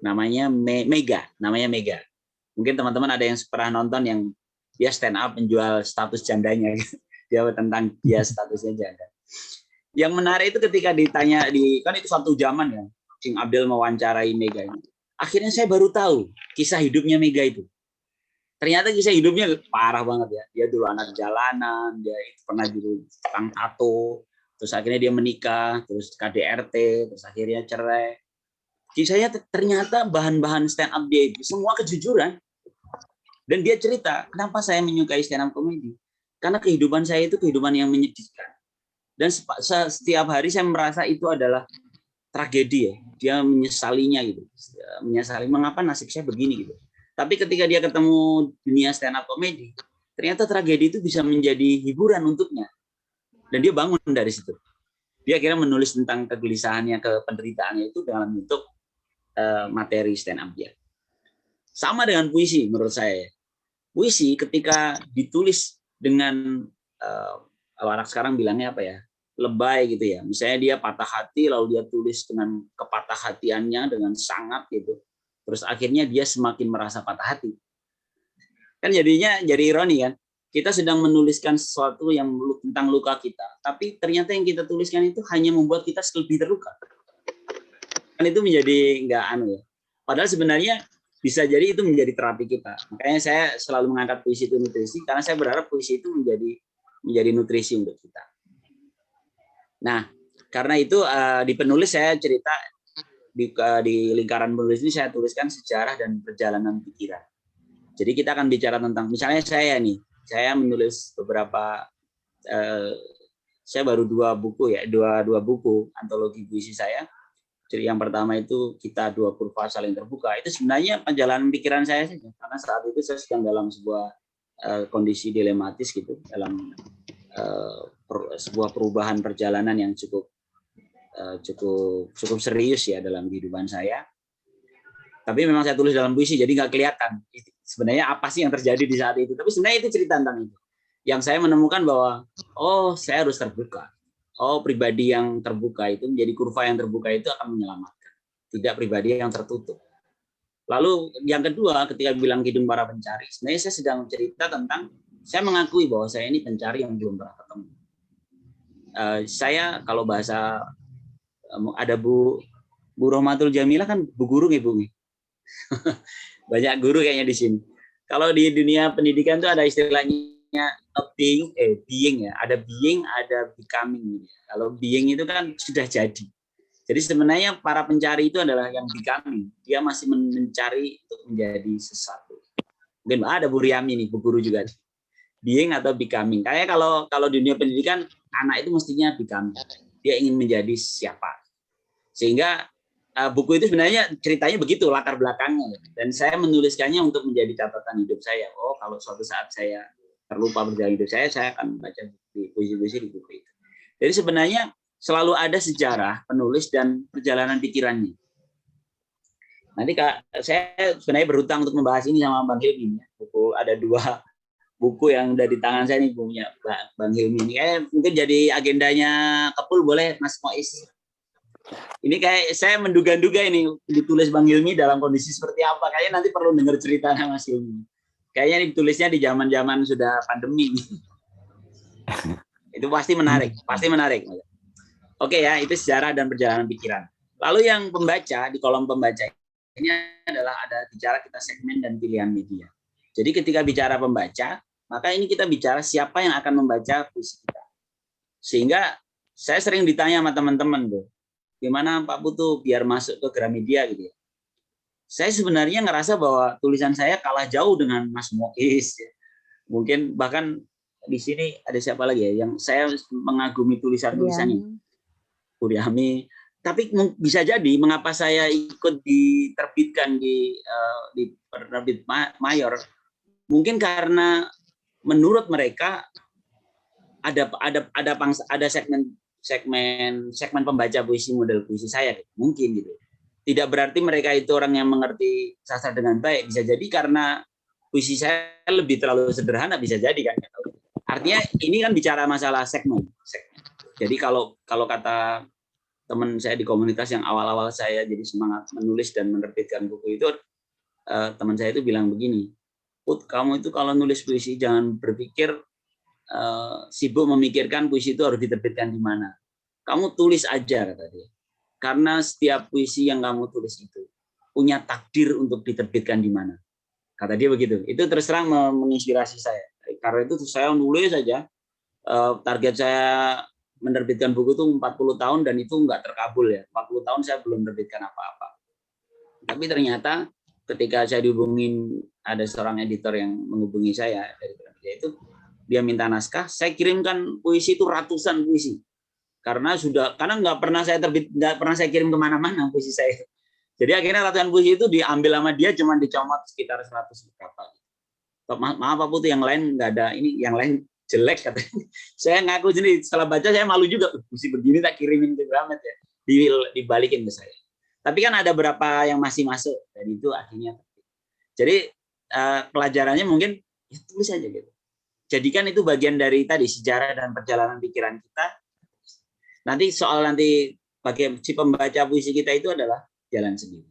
Namanya Mega. Mungkin teman-teman ada yang pernah nonton yang dia stand up menjual status jandanya. Dia tentang dia statusnya janda. Yang menarik itu ketika ditanya kan itu satu zaman ya, Cing Abdel mewawancarai Mega ini. Akhirnya saya baru tahu kisah hidupnya Mega itu. Ternyata kisah hidupnya parah banget ya. Dia dulu anak jalanan, dia pernah jadi tukang tato, terus akhirnya dia menikah, terus KDRT, terus akhirnya cerai. Kisahnya ternyata bahan-bahan stand up dia itu semua kejujuran. Dan dia cerita, kenapa saya menyukai stand up comedy? Karena kehidupan saya itu kehidupan yang menyedihkan. Dan setiap hari saya merasa itu adalah tragedi ya. Dia menyesalinya gitu. Menyesali mengapa nasib saya begini gitu. Tapi ketika dia ketemu dunia stand up comedy, ternyata tragedi itu bisa menjadi hiburan untuknya. Dan dia bangun dari situ. Dia akhirnya menulis tentang kegelisahannya, kependeritaannya itu dalam bentuk materi stand up dia. Sama dengan puisi menurut saya. Puisi ketika ditulis dengan anak sekarang bilangnya apa ya? Lebay gitu ya. Misalnya dia patah hati lalu dia tulis dengan kepatah hatiannya dengan sangat gitu. Terus akhirnya dia semakin merasa patah hati. Kan jadinya jadi ironi kan. Kita sedang menuliskan sesuatu yang tentang luka kita, tapi ternyata yang kita tuliskan itu hanya membuat kita lebih terluka. Kan itu menjadi nggak ya. Padahal sebenarnya bisa jadi itu menjadi terapi kita. Makanya saya selalu mengangkat puisi itu nutrisi, karena saya berharap puisi itu menjadi nutrisi untuk kita. Nah, karena itu di penulis saya cerita di lingkaran penulis ini saya tuliskan sejarah dan perjalanan pikiran. Jadi kita akan bicara tentang, misalnya saya menulis beberapa, saya baru dua buku antologi puisi saya. Jadi yang pertama itu Kita Dua Kurva Saling Terbuka. Itu sebenarnya perjalanan pikiran saya saja, karena saat itu saya sedang dalam sebuah kondisi dilematis gitu, dalam sebuah perubahan perjalanan yang cukup serius ya dalam kehidupan saya. Tapi memang saya tulis dalam puisi, jadi nggak kelihatan sebenarnya apa sih yang terjadi di saat itu. Tapi sebenarnya itu cerita tentang itu. Yang saya menemukan bahwa, saya harus terbuka. Pribadi yang terbuka itu, menjadi kurva yang terbuka itu akan menyelamatkan. Tidak pribadi yang tertutup. Lalu yang kedua, ketika bilang Kidung Para Pencari, sebenarnya saya sedang cerita tentang, saya mengakui bahwa saya ini pencari yang belum pernah ketemu. Saya kalau bahasa, ada Bu Rohmatul Jamilah kan Bu Guru nih Bu. Banyak guru kayaknya di sini. Kalau di dunia pendidikan itu ada istilahnya namanya being ya. Ada being, ada becoming. Kalau being itu kan sudah jadi. Jadi sebenarnya para pencari itu adalah yang becoming. Dia masih mencari untuk menjadi sesuatu. Mungkin ada Bu Riami nih, Bu Guru juga. Being atau becoming. Kayak kalau di dunia pendidikan, anak itu mestinya becoming. Dia ingin menjadi siapa. Sehingga buku itu sebenarnya ceritanya begitu latar belakangnya, dan saya menuliskannya untuk menjadi catatan hidup saya. Oh, kalau suatu saat saya terlupa perjalanan hidup saya akan membaca puisi-puisi di buku itu. Jadi sebenarnya selalu ada sejarah penulis dan perjalanan pikirannya. Nanti saya sebenarnya berhutang untuk membahas ini sama Bang Hilmi. Buku ada 2 buku yang ada di tangan saya nih, punya Bang Hilmi ini. Mungkin jadi agendanya Kepul, boleh Mas Mois? Ini kayak saya menduga-duga ini ditulis Bang Hilmi dalam kondisi seperti apa. Kayaknya nanti perlu dengar ceritanya Mas Hilmi. Kayaknya ini ditulisnya di zaman-zaman sudah pandemi. Itu pasti menarik, pasti menarik. Oke ya, itu sejarah dan perjalanan pikiran. Lalu yang pembaca, di kolom pembaca ini adalah ada bicara kita segmen dan pilihan media. Jadi ketika bicara pembaca, maka ini kita bicara siapa yang akan membaca puisi kita. Sehingga saya sering ditanya sama teman-teman tuh, gimana Pak Putu biar masuk ke Gramedia gitu ya. Saya sebenarnya ngerasa bahwa tulisan saya kalah jauh dengan Mas Mois. Ya. Mungkin bahkan di sini ada siapa lagi ya yang saya mengagumi tulisan-tulisannya. Kuriami. Tapi bisa jadi mengapa saya ikut diterbitkan di penerbit mayor. Mungkin karena menurut mereka ada segmen pembaca puisi model puisi saya, mungkin gitu. Tidak berarti mereka itu orang yang mengerti sastra dengan baik, bisa jadi karena puisi saya lebih terlalu sederhana, bisa jadi kan. Artinya ini kan bicara masalah segmen. Jadi kalau kata teman saya di komunitas yang awal-awal saya jadi semangat menulis dan menerbitkan buku itu, teman saya itu bilang begini, Put, kamu itu kalau nulis puisi jangan berpikir sibuk memikirkan puisi itu harus diterbitkan di mana. Kamu tulis aja, kata dia. Karena setiap puisi yang kamu tulis itu punya takdir untuk diterbitkan di mana. Kata dia begitu. Itu terus terang menginspirasi saya. Karena itu saya nulis saja. Target saya menerbitkan buku itu 40 tahun dan itu enggak terkabul ya. 40 tahun saya belum menerbitkan apa-apa. Tapi ternyata ketika saya dihubungin, ada seorang editor yang menghubungi saya dari Gramedia itu, dia minta naskah, saya kirimkan puisi itu ratusan puisi. Karena nggak pernah saya kirim kemana-mana puisi saya. Jadi akhirnya ratusan puisi itu diambil sama dia, cuma dicomot sekitar 100 berapa. Maaf Pak Putu, yang lain nggak ada, ini yang lain jelek katanya. Saya ngaku sendiri, setelah baca saya malu juga, puisi begini tak kirimin ke Gramet ya, dibalikin ke saya. Tapi kan ada berapa yang masih masuk, dan itu akhirnya. Jadi pelajarannya mungkin ya tulis aja gitu. Jadikan itu bagian dari tadi sejarah dan perjalanan pikiran kita. Nanti si pembaca puisi kita itu adalah jalan sendiri.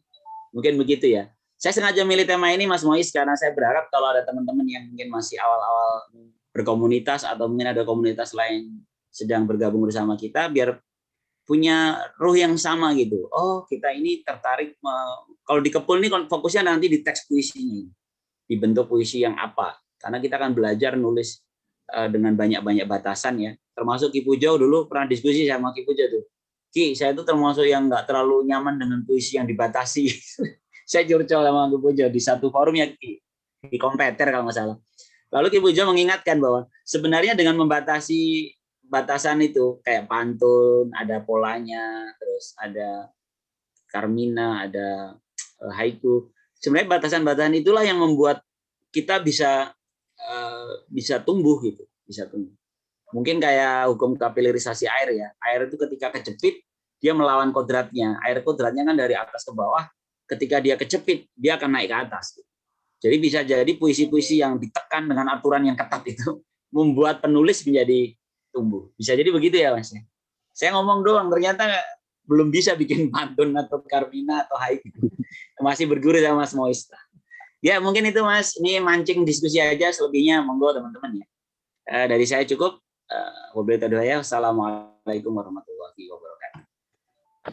Mungkin begitu ya. Saya sengaja milih tema ini Mas Mois karena saya berharap kalau ada teman-teman yang mungkin masih awal-awal berkomunitas atau mungkin ada komunitas lain sedang bergabung bersama kita, biar punya ruh yang sama gitu. Oh, kita ini tertarik kalau di Kepul ini fokusnya nanti di teks puisinya. Dibentuk puisi yang apa? Karena kita akan belajar nulis dengan banyak-banyak batasan ya. Termasuk Ki Pujo dulu pernah diskusi sama Ki Pujo tuh. Ki, saya itu termasuk yang nggak terlalu nyaman dengan puisi yang dibatasi. Saya curcol sama Ki Pujo di satu forum ya, Ki. Di Kompeter kalau nggak salah. Lalu Ki Pujo mengingatkan bahwa sebenarnya dengan membatasi batasan itu kayak pantun, ada polanya, terus ada Carmina, ada haiku. Sebenarnya batasan-batasan itulah yang membuat kita bisa tumbuh gitu, bisa tumbuh. Mungkin kayak hukum kapilerisasi air ya. Air itu ketika kejepit dia melawan kodratnya. Air kodratnya kan dari atas ke bawah. Ketika dia kejepit dia akan naik ke atas. Jadi bisa jadi puisi-puisi yang ditekan dengan aturan yang ketat itu membuat penulis menjadi tumbuh. Bisa jadi begitu ya Mas. Saya ngomong doang, ternyata belum bisa bikin pantun atau Carmina atau haiku. Masih berguru sama Mas Mois. Ya mungkin itu Mas, ini mancing diskusi aja, selebihnya monggo teman-teman ya. Dari saya cukup. Wassalamualaikum warahmatullahi wabarakatuh.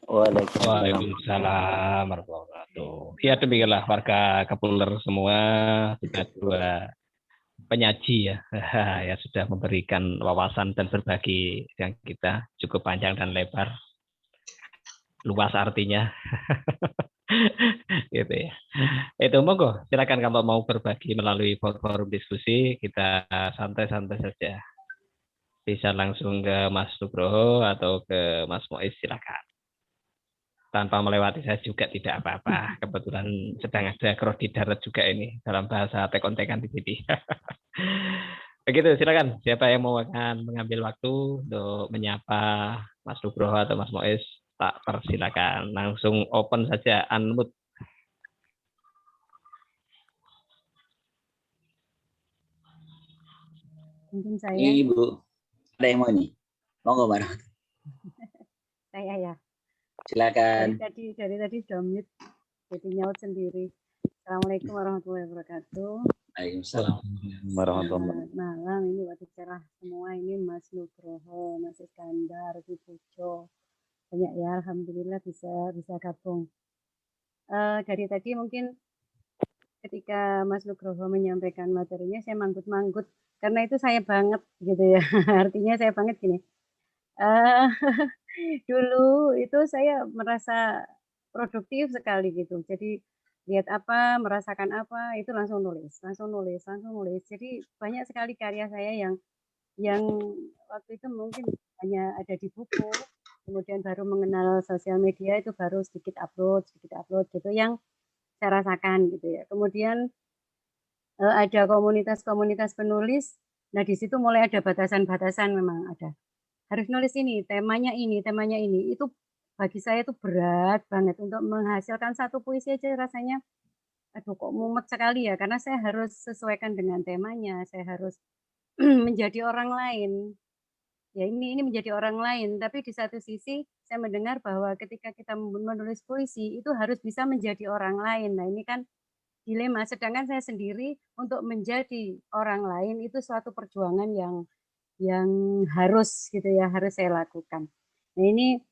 Waalaikumsalam warahmatullahi wabarakatuh. Ya demikianlah warga Kepuler semua, kita penyaji ya, ya sudah memberikan wawasan dan berbagi yang kita cukup panjang dan lebar, luas artinya. Gitu ya. Itu monggo, silakan kalau mau berbagi melalui forum diskusi, kita santai-santai saja. Bisa langsung ke Mas Nugroho atau ke Mas Mois, silakan. Tanpa melewati saya juga tidak apa-apa. Kebetulan sedang ada cross di darat juga ini dalam bahasa tek-ontekan di sini. Begitu, silakan. Siapa yang mau akan mengambil waktu untuk menyapa Mas Nugroho atau Mas Mois? Tak persilakan, langsung open saja, unmute. Mungkin saya. Ibu, ada yang mau nih? Monggo bareng. Saya ya. Silakan. Dari tadi sudah mute, jadi nyaut sendiri. Assalamualaikum warahmatullahi wabarakatuh. Waalaikumsalam warahmatullahi Selamat malam, ini waktu cerah semua, ini Mas Nugroho, Mas Iskandar, Ibu Pujo. Banyak ya, alhamdulillah bisa gabung. Dari tadi mungkin ketika Mas Nugroho menyampaikan materinya, saya manggut-manggut karena itu saya banget gitu ya. Artinya saya banget gini. Dulu itu saya merasa produktif sekali gitu. Jadi lihat apa, merasakan apa, itu langsung nulis. Jadi banyak sekali karya saya yang waktu itu mungkin hanya ada di buku. Kemudian baru mengenal sosial media itu baru sedikit upload gitu yang saya rasakan gitu ya. Kemudian ada komunitas-komunitas penulis. Nah di situ mulai ada batasan-batasan, memang ada. Harus nulis ini, temanya ini. Itu bagi saya itu berat banget untuk menghasilkan satu puisi aja rasanya. Aduh kok mumet sekali ya, karena saya harus sesuaikan dengan temanya. Saya harus menjadi orang lain. Ya ini menjadi orang lain, tapi di satu sisi saya mendengar bahwa ketika kita menulis puisi itu harus bisa menjadi orang lain. Nah ini kan dilema, sedangkan saya sendiri untuk menjadi orang lain itu suatu perjuangan yang harus gitu ya, harus saya lakukan. Nah ini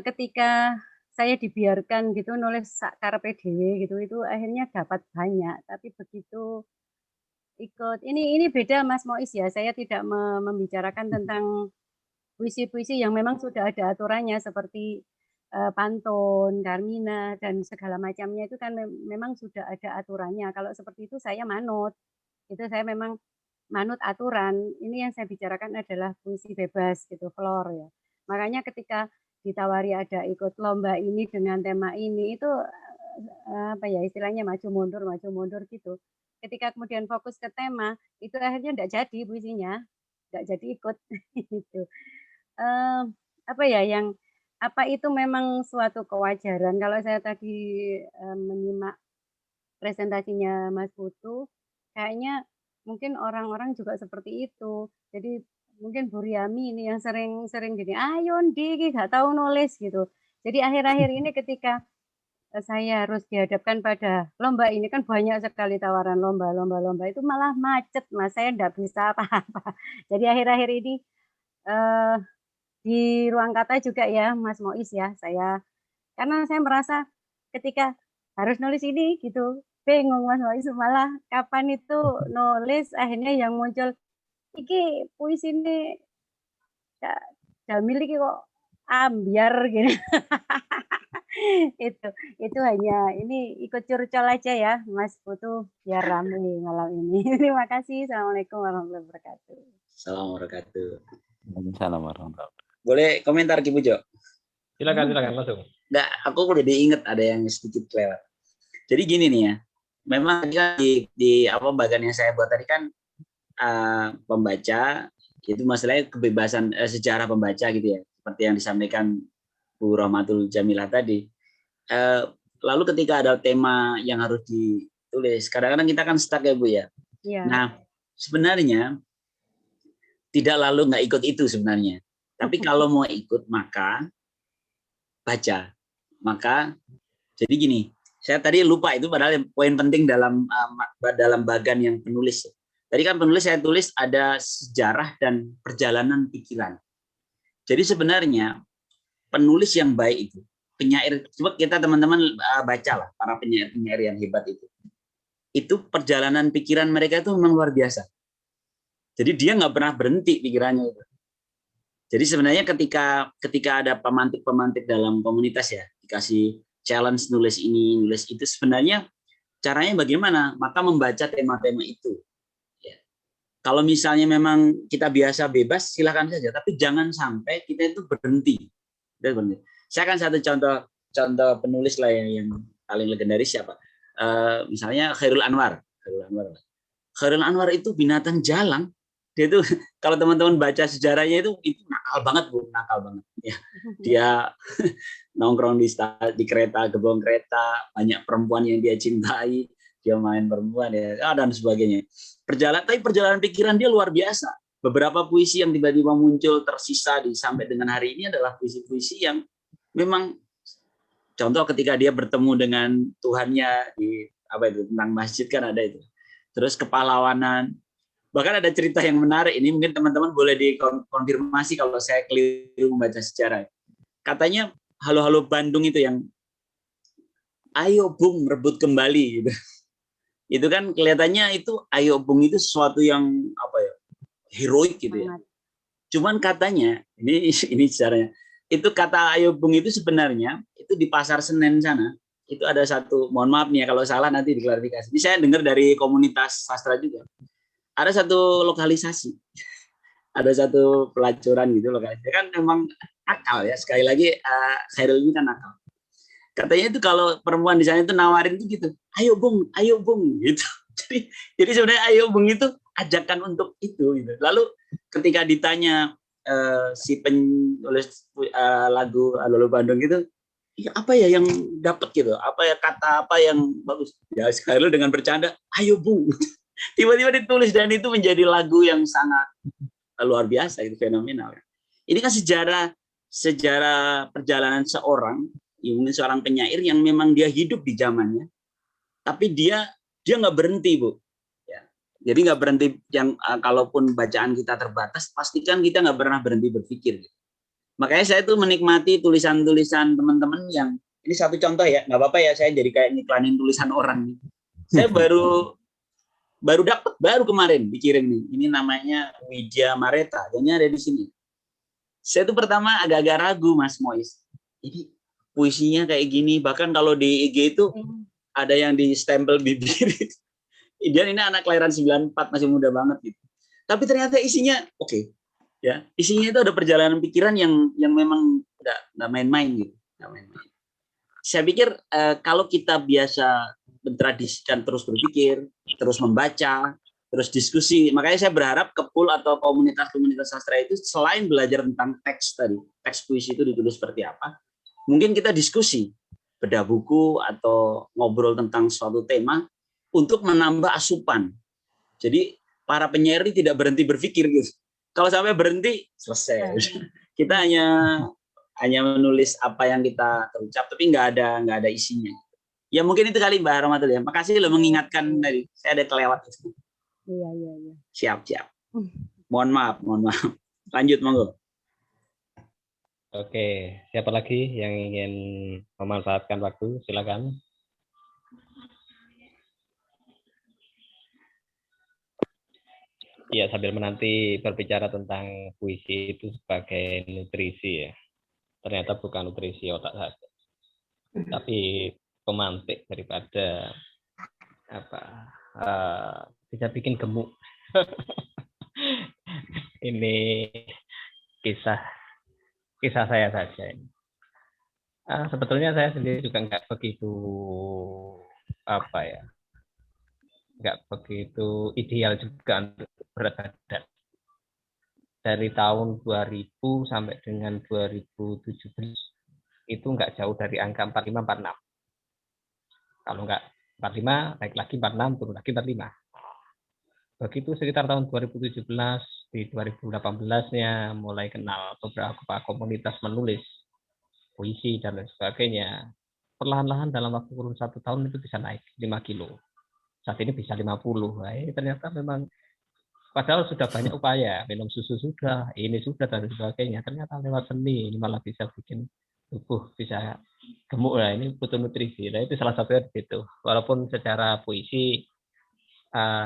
ketika saya dibiarkan gitu nulis karepe dhewe gitu, itu akhirnya dapat banyak, tapi begitu ikut ini beda Mas Mois ya, saya tidak membicarakan tentang puisi-puisi yang memang sudah ada aturannya seperti pantun, Carmina dan segala macamnya itu kan memang sudah ada aturannya. Kalau seperti itu saya manut. Itu saya memang manut aturan. Ini yang saya bicarakan adalah puisi bebas gitu, floor ya. Makanya ketika ditawari ada ikut lomba ini dengan tema ini itu apa ya istilahnya maju mundur gitu. Ketika kemudian fokus ke tema, itu akhirnya enggak jadi puisinya, enggak jadi ikut gitu. Apa ya apa itu memang suatu kewajaran. Kalau saya tadi menyimak presentasinya Mas Putu, kayaknya mungkin orang-orang juga seperti itu. Jadi mungkin Bu Riami ini yang sering gini, ayo Ndi nggak tahu nulis gitu. Jadi akhir-akhir ini ketika saya harus dihadapkan pada lomba ini kan banyak sekali tawaran lomba itu malah macet Mas, saya enggak bisa apa-apa. Jadi akhir-akhir ini di ruang kata juga ya Mas Mois ya, karena saya merasa ketika harus nulis ini gitu, bingung Mas Mois, malah kapan itu nulis akhirnya yang muncul iki puisi ini Jamil iki kok ambiar gitu. itu hanya ini ikut curcol aja ya Mas Putu biar rame malam ini. Terima kasih. Assalamualaikum warahmatullahi wabarakatuh. Waalaikumsalam warahmatullahi wabarakatuh. Boleh komentar Ki Pujo? Silakan langsung. Enggak, aku udah diinget ada yang sedikit lewat. Jadi gini nih ya, memang di apa bagian yang saya buat tadi kan pembaca itu masalahnya kebebasan sejarah pembaca gitu ya, seperti yang disampaikan Bu Rahmatul Jamilah tadi. Lalu ketika ada tema yang harus ditulis, kadang-kadang kita kan stuck ya Bu ya. Ya. Nah sebenarnya tidak lalu nggak ikut itu sebenarnya. Tapi kalau mau ikut maka baca. Maka jadi gini, saya tadi lupa itu padahal poin penting dalam bagian yang penulis. Tadi kan penulis saya tulis ada sejarah dan perjalanan pikiran. Jadi sebenarnya penulis yang baik itu, penyair, coba kita teman-teman bacalah para penyair yang hebat itu. itu perjalanan pikiran mereka itu memang luar biasa. Jadi dia nggak pernah berhenti pikirannya itu. Jadi sebenarnya ketika ada pemantik-pemantik dalam komunitas ya, dikasih challenge nulis ini, nulis itu, sebenarnya caranya bagaimana? Maka membaca tema-tema itu. Ya. Kalau misalnya memang kita biasa bebas, silakan saja. Tapi jangan sampai kita itu berhenti. Saya akan satu contoh penulis lah yang paling legendaris siapa? Misalnya Khairul Anwar. Khairul Anwar itu binatang jalang. Dia itu kalau teman-teman baca sejarahnya itu nakal banget, Bu, nakal banget. Ya. Dia nongkrong di kereta, gerbong kereta, banyak perempuan yang dia cintai, dia main perempuan ya, dan sebagainya. Tapi perjalanan pikiran dia luar biasa. Beberapa puisi yang tiba-tiba muncul tersisa sampai dengan hari ini adalah puisi-puisi yang memang, contoh ketika dia bertemu dengan Tuhannya di tentang masjid kan ada itu. Terus kepahlawanan. Bahkan ada cerita yang menarik, ini mungkin teman-teman boleh dikonfirmasi kalau saya keliru membaca sejarah. Katanya Halo-Halo Bandung itu yang ayo Bung rebut kembali gitu. Itu kan kelihatannya itu ayo Bung itu sesuatu yang heroik gitu ya. Cuman katanya ini sejarahnya. Itu kata ayo Bung itu sebenarnya itu di Pasar Senen sana. Itu ada satu, mohon maaf nih ya kalau salah nanti diklarifikasi. Ini saya dengar dari komunitas sastra juga. Ada satu lokalisasi, ada satu pelacuran gitu lokalisasi. Kan memang akal ya, sekali lagi Khairul ini kan akal. Katanya itu kalau perempuan di sana itu nawarin itu gitu, ayo Bung gitu. Jadi sebenarnya ayo Bung itu ajakan untuk itu gitu. Lalu ketika ditanya si penulis lagu Halo-Halo Bandung itu, ya apa ya yang dapat gitu, kata apa yang bagus? Ya Khairul dengan bercanda, ayo Bung. Tiba-tiba ditulis dan itu menjadi lagu yang sangat luar biasa, itu fenomenal. Ini kan sejarah perjalanan seorang, mungkin seorang penyair yang memang dia hidup di zamannya, tapi dia nggak berhenti, Bu. Ya. Jadi nggak berhenti, yang kalaupun bacaan kita terbatas, pastikan kita nggak pernah berhenti berpikir. Makanya saya tuh menikmati tulisan-tulisan teman-teman yang, ini satu contoh ya, nggak apa-apa ya, saya jadi kayak ngiklanin tulisan orang. Saya baru kemarin dikirim nih. Ini namanya Widya Mareta, ini ada di sini. Saya tuh pertama agak-agak ragu, Mas Mois. Ini puisinya kayak gini, bahkan kalau di IG itu ada yang di stempel bibir. Dia ini anak kelahiran 94, masih muda banget gitu. Tapi ternyata isinya oke. Ya, isinya itu ada perjalanan pikiran yang memang nggak main-main gitu. Nggak main-main. Saya pikir kalau kita biasa mentradisikan terus berpikir, terus membaca, terus diskusi. Makanya saya berharap Kepul atau komunitas-komunitas sastra itu selain belajar tentang teks tadi, teks puisi itu ditulis seperti apa, mungkin kita diskusi, bedah buku atau ngobrol tentang suatu tema untuk menambah asupan. Jadi para penyair ini tidak berhenti berpikir gitu. Kalau sampai berhenti, selesai. Kita hanya menulis apa yang kita terucap, tapi nggak ada isinya. Ya mungkin itu kali Mbak Rahmatullah. Makasih lo mengingatkan tadi. Saya ada kelewat. Iya. Siap. Mohon maaf. Lanjut monggo. Oke, siapa lagi yang ingin memanfaatkan waktu? Silakan. Ya, sambil menanti berbicara tentang puisi itu sebagai nutrisi ya. Ternyata bukan nutrisi otak saja. Tapi pemantik daripada bisa bikin gemuk. Ini kisah saya saja ini. Sebetulnya saya sendiri juga nggak begitu nggak begitu ideal juga untuk berat badan. Dari tahun 2000 sampai dengan 2017 itu nggak jauh dari angka 45-46. Kalau nggak 45, naik lagi 46, turun lagi 45. Begitu sekitar tahun 2017, di 2018-nya mulai kenal beberapa komunitas menulis puisi dan lain sebagainya. Perlahan-lahan dalam waktu kurun 1 tahun itu bisa naik 5 kilo. Saat ini bisa 50. Ternyata memang, padahal sudah banyak upaya, minum susu sudah, ini sudah, dan sebagainya. Ternyata lewat seni, ini malah bisa bikin tubuh bisa gemuk. Ini butuh nutrisi. Itu salah satunya begitu. Walaupun secara puisi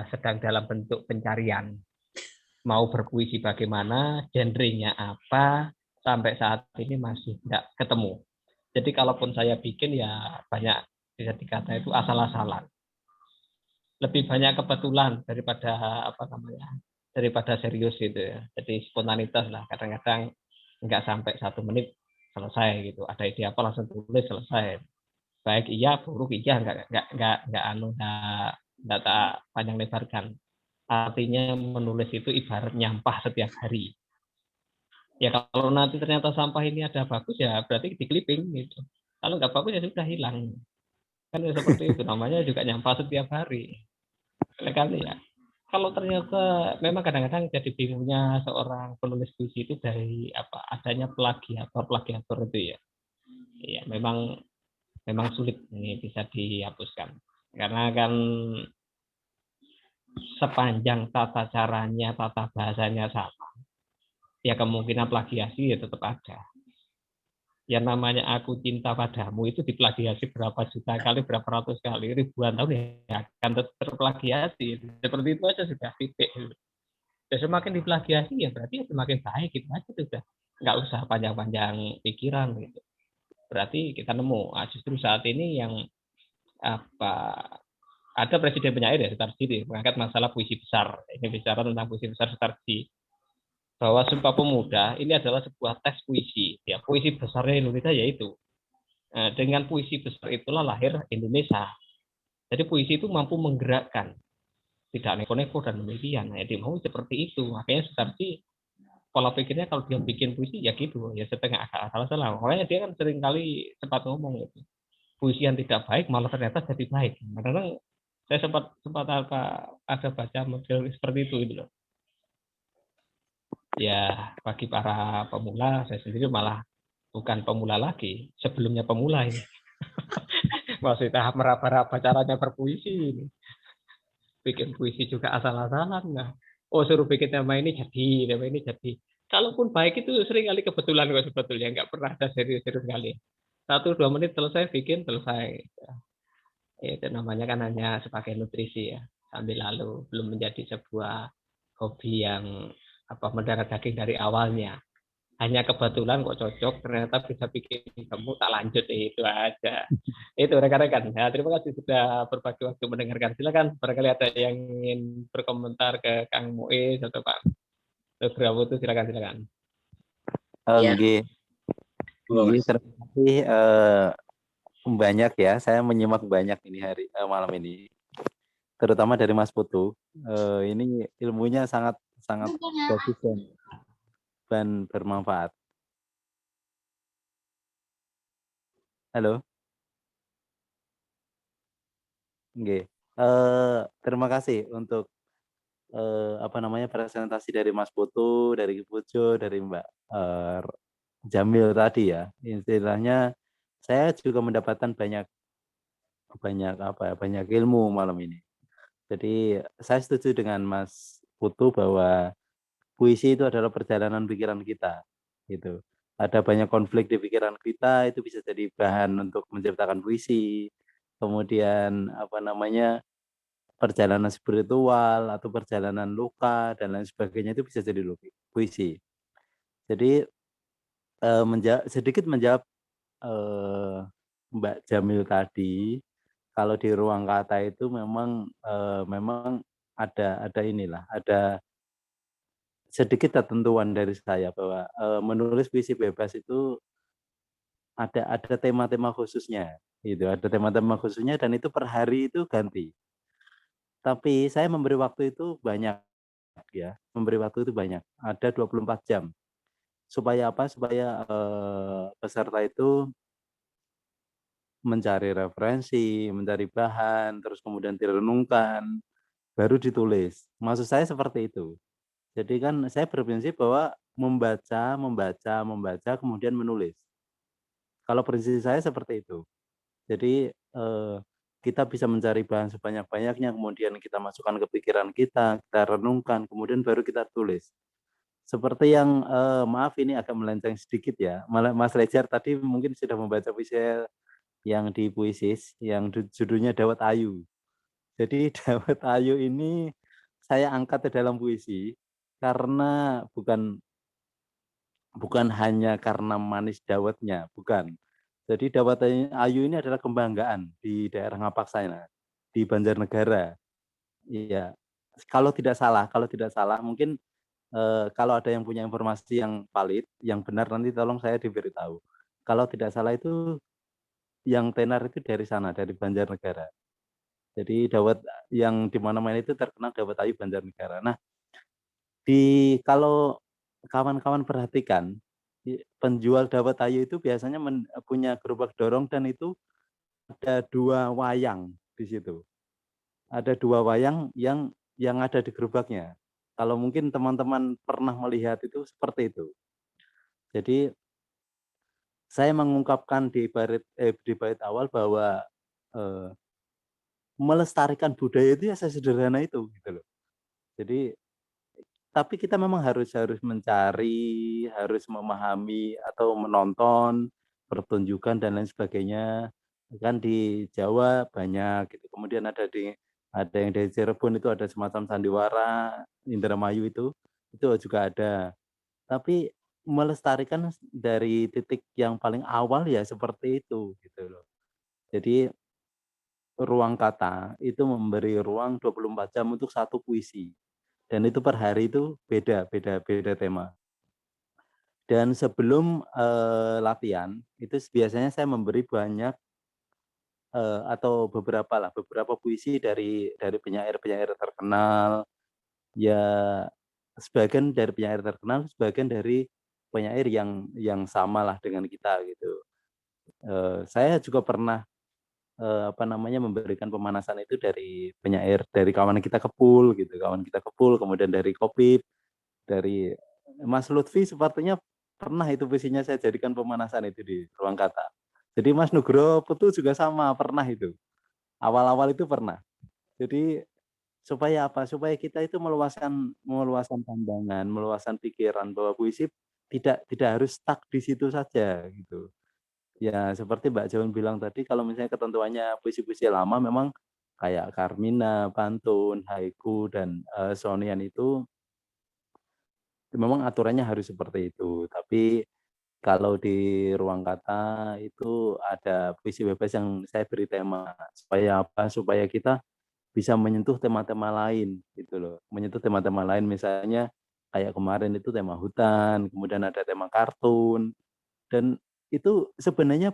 sedang dalam bentuk pencarian. Mau berpuisi bagaimana, genrenya apa, sampai saat ini masih tidak ketemu. Jadi kalaupun saya bikin ya banyak bisa dikata itu asal-asalan. Lebih banyak kebetulan daripada serius gitu ya. Jadi spontanitas lah, kadang-kadang nggak sampai 1 menit selesai gitu. Ada ide apa langsung tulis selesai. Baik iya, buruk iya, nggak tak panjang lebarkan. Artinya menulis itu ibarat nyampah setiap hari. Ya kalau nanti ternyata sampah ini ada bagus ya berarti di clipping gitu. Kalau nggak bagus ya sudah hilang. Kan ya seperti itu, namanya juga nyampah setiap hari. Kali ya. Kalau ternyata memang kadang-kadang jadi bingungnya seorang penulis puisi itu dari adanya plagiator itu ya. Iya, memang sulit ini bisa dihapuskan. Karena kan sepanjang tata caranya, tata bahasanya sama, ya kemungkinan plagiasi ya tetap ada. Yang namanya Aku Cinta Padamu itu diplagiasi berapa juta kali, berapa ratus kali, ribuan tahun ya akan terplagiasi. Seperti itu aja sudah titik. Ya, semakin diplagiasi ya berarti semakin baik gitu aja sudah. Nggak usah panjang-panjang pikiran gitu. Berarti kita nemu. Justru saat ini yang ada presiden penyair ya Sutarji mengangkat masalah puisi besar. Ini bicara tentang puisi besar Sutarji. Bahwa Sumpah Pemuda ini adalah sebuah tes puisi. Ya, puisi besarnya Indonesia yaitu. Dengan puisi besar itulah lahir Indonesia. Jadi puisi itu mampu menggerakkan. Tidak neko-neko dan demikian. Nah, dia mau seperti itu. Makanya Sutarji pola pikirnya kalau dia bikin puisi ya gitu. Ya setengah salah. Makanya dia kan sering kali sempat ngomong gitu. Puisi yang tidak baik malah ternyata jadi baik. Karena saya sempat ada baca model seperti itu gitu loh. Ya bagi para pemula, saya sendiri malah bukan pemula lagi, sebelumnya pemula ini. Masih tahap meraba-raba caranya berpuisi ini. Bikin puisi juga asal-asalan lah. Oh suruh bikin nama ini jadi. Kalaupun baik itu sering kali kebetulan kok sebetulnya, nggak pernah ada serius-serius kali. 1-2 menit selesai bikin selesai. Itu namanya kan hanya sebagai nutrisi ya, sambil lalu belum menjadi sebuah hobi yang mendarah daging dari awalnya. Hanya kebetulan kok cocok, ternyata bisa bikin kamu tak lanjut, itu aja. Itu rekan-rekan. Ya, terima kasih sudah berbagi waktu mendengarkan. Silakan barangkali ada yang ingin berkomentar ke Kang Muiz atau Pak Nugroho itu silakan. Terima kasih. Banyak ya, saya menyimak banyak ini malam ini, terutama dari Mas Putu. Ini ilmunya sangat bagus dan bermanfaat. Halo. Terima kasih untuk presentasi dari Mas Putu, dari Pujo, dari Mbak Jamil tadi ya. Istilahnya saya juga mendapatkan banyak ilmu malam ini. Jadi saya setuju dengan Mas Putu bahwa puisi itu adalah perjalanan pikiran kita. Gitu. Ada banyak konflik di pikiran kita, itu bisa jadi bahan untuk menciptakan puisi. Kemudian perjalanan spiritual atau perjalanan luka dan lain sebagainya itu bisa jadi puisi. Jadi sedikit menjawab Mbak Jamil tadi, kalau di ruang kata itu memang ada sedikit ketentuan dari saya bahwa menulis puisi bebas itu ada tema-tema khususnya, gitu. Ada tema-tema khususnya dan itu per hari itu ganti. Tapi saya memberi waktu itu banyak, ya. Memberi waktu itu banyak. Ada 24 jam. Supaya apa? Supaya peserta itu mencari referensi, mencari bahan, terus kemudian direnungkan, baru ditulis. Maksud saya seperti itu. Jadi kan saya berprinsip bahwa membaca, kemudian menulis. Kalau prinsip saya seperti itu. Jadi kita bisa mencari bahan sebanyak-banyaknya, kemudian kita masukkan ke pikiran kita renungkan, kemudian baru kita tulis. Seperti yang, maaf ini agak melenceng sedikit ya, Mas Rejar tadi mungkin sudah membaca puisi yang di Puisis, yang judulnya Dawet Ayu. Jadi dawet ayu ini saya angkat ke dalam puisi karena bukan hanya karena manis dawetnya, bukan. Jadi dawet ayu ini adalah kebanggaan di daerah Ngapak saya, di Banjarnegara. Iya. Kalau tidak salah mungkin kalau ada yang punya informasi yang valid, yang benar nanti tolong saya diberitahu. Kalau tidak salah itu yang tenar itu dari sana, dari Banjarnegara. Jadi dawet yang di mana-mana itu terkenal dawet ayu Banjarnegara. Nah, kalau kawan-kawan perhatikan, penjual dawet ayu itu biasanya punya gerobak dorong dan itu ada 2 wayang di situ. Ada 2 wayang yang ada di gerobaknya. Kalau mungkin teman-teman pernah melihat itu seperti itu. Jadi saya mengungkapkan di bait awal bahwa melestarikan budaya itu ya sesederhana itu gitu loh. Jadi tapi kita memang harus mencari, harus memahami atau menonton pertunjukan dan lain sebagainya. Kan di Jawa banyak gitu. Kemudian ada yang dari Cirebon itu ada semacam sandiwara, Indramayu itu juga ada. Tapi melestarikan dari titik yang paling awal ya seperti itu gitu loh. Jadi ruang kata itu memberi ruang 24 jam untuk satu puisi. Dan itu per hari itu beda tema. Dan sebelum latihan itu biasanya saya memberi banyak atau beberapa puisi dari penyair-penyair terkenal. Ya sebagian dari penyair terkenal, sebagian dari penyair yang samalah dengan kita gitu. Saya juga pernah memberikan pemanasan itu dari penyair dari kawan kita Kepul gitu, kemudian dari Kopip, dari Mas Lutfi sepertinya pernah itu puisinya saya jadikan pemanasan itu di ruang kata. Jadi Mas Nugroho Putu juga sama pernah itu. Awal-awal itu pernah. Jadi supaya apa? Supaya kita itu meluaskan pandangan, meluaskan pikiran bahwa puisi tidak harus stuck di situ saja gitu. Ya seperti Mbak Jaun bilang tadi kalau misalnya ketentuannya puisi-puisi lama memang kayak Carmina, pantun, haiku dan sonian itu memang aturannya harus seperti itu. Tapi kalau di ruang kata itu ada puisi bebas yang saya beri tema supaya apa? Supaya kita bisa menyentuh tema-tema lain gitu loh. Menyentuh tema-tema lain misalnya kayak kemarin itu tema hutan, kemudian ada tema kartun dan itu sebenarnya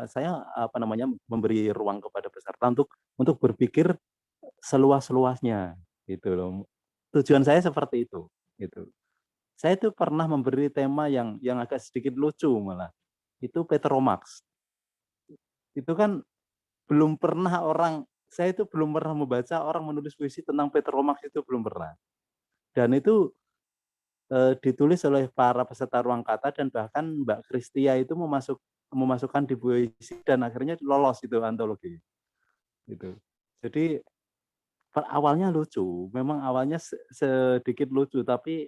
saya memberi ruang kepada peserta untuk berpikir seluas-luasnya gitu loh. Tujuan saya seperti itu gitu. Saya itu pernah memberi tema yang agak sedikit lucu malah. Itu Petromax. Itu kan saya itu belum pernah membaca orang menulis puisi tentang Petromax itu belum pernah. Dan itu ditulis oleh para peserta ruang kata dan bahkan Mbak Kristia itu memasukkan di puisi dan akhirnya lolos itu antologi. Gitu. Jadi awalnya lucu, memang awalnya sedikit lucu, tapi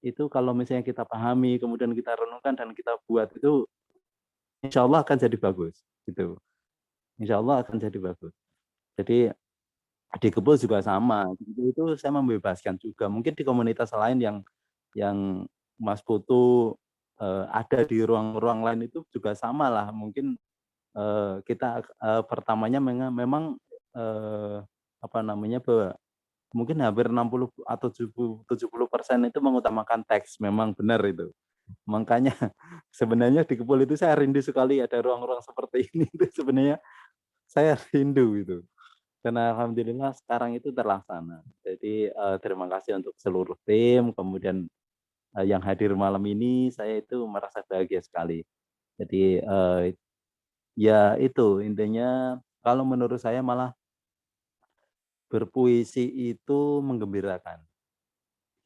itu kalau misalnya kita pahami, kemudian kita renungkan dan kita buat itu, insya Allah akan jadi bagus. Gitu. Insya Allah akan jadi bagus. Jadi di Kebul juga sama. Itu saya membebaskan juga. Mungkin di komunitas lain yang Mas Putu ada di ruang-ruang lain itu juga sama lah. Mungkin kita pertamanya memang mungkin hampir 60 atau 70% itu mengutamakan teks, memang benar itu. Makanya sebenarnya di Kepul itu saya rindu sekali ada ruang-ruang seperti ini itu sebenarnya saya rindu itu. Dan alhamdulillah sekarang itu terlaksana. Jadi terima kasih untuk seluruh tim, kemudian yang hadir malam ini saya itu merasa bahagia sekali. Jadi ya itu intinya kalau menurut saya malah berpuisi itu menggembirakan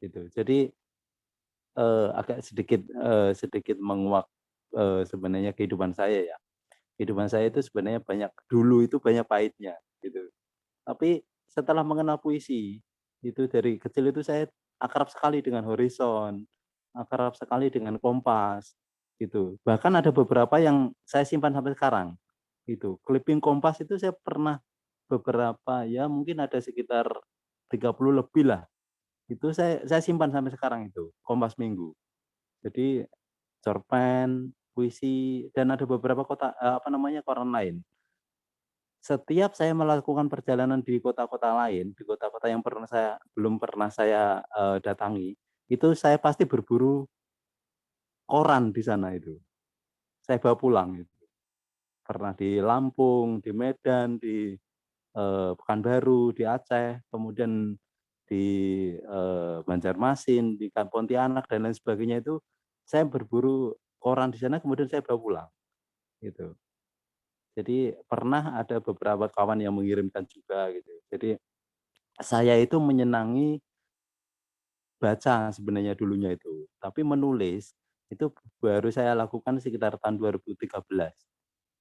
gitu. Jadi agak sedikit menguak sebenarnya kehidupan saya ya. Kehidupan saya itu sebenarnya dulu itu banyak pahitnya gitu. Tapi setelah mengenal puisi itu dari kecil itu saya akrab sekali dengan Horizon, akrab sekali dengan Kompas gitu. Bahkan ada beberapa yang saya simpan sampai sekarang. Itu clipping Kompas itu saya pernah beberapa, ya mungkin ada sekitar 30 lebih lah. Itu saya simpan sampai sekarang itu, Kompas Minggu. Jadi cerpen, puisi, dan ada beberapa koran lain. Setiap saya melakukan perjalanan di kota-kota lain, di kota-kota yang belum pernah saya datangi, itu saya pasti berburu koran di sana itu. Saya bawa pulang itu. Pernah di Lampung, di Medan, di Pekanbaru, di Aceh, kemudian di Banjarmasin, di Pontianak dan lain sebagainya itu saya berburu koran di sana, kemudian saya bawa pulang. Gitu. Jadi pernah ada beberapa kawan yang mengirimkan juga gitu. Jadi saya itu menyenangi baca sebenarnya dulunya itu, tapi menulis itu baru saya lakukan sekitar tahun 2013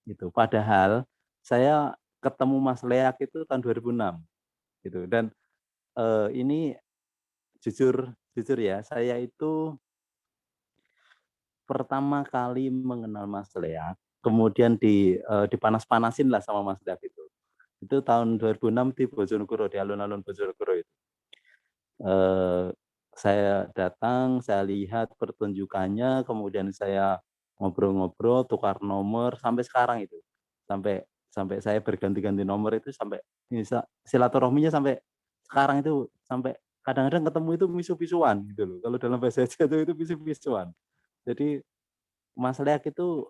gitu. Padahal saya ketemu Mas Leak itu tahun 2006 gitu. Dan ini jujur ya, saya itu pertama kali mengenal Mas Leak, kemudian dipanas-panasin lah sama Mas Leak itu. Itu tahun 2006 di Bojonegoro, di alun-alun Bojonegoro itu. Saya datang, saya lihat pertunjukannya, kemudian saya ngobrol-ngobrol, tukar nomor sampai sekarang itu. Sampai saya berganti-ganti nomor itu, sampai silaturahminya sampai sekarang itu, sampai kadang-kadang ketemu itu misu-misuan gitu loh. Kalau dalam bahasa Jawa itu misu-misuan. Jadi Mas Leak itu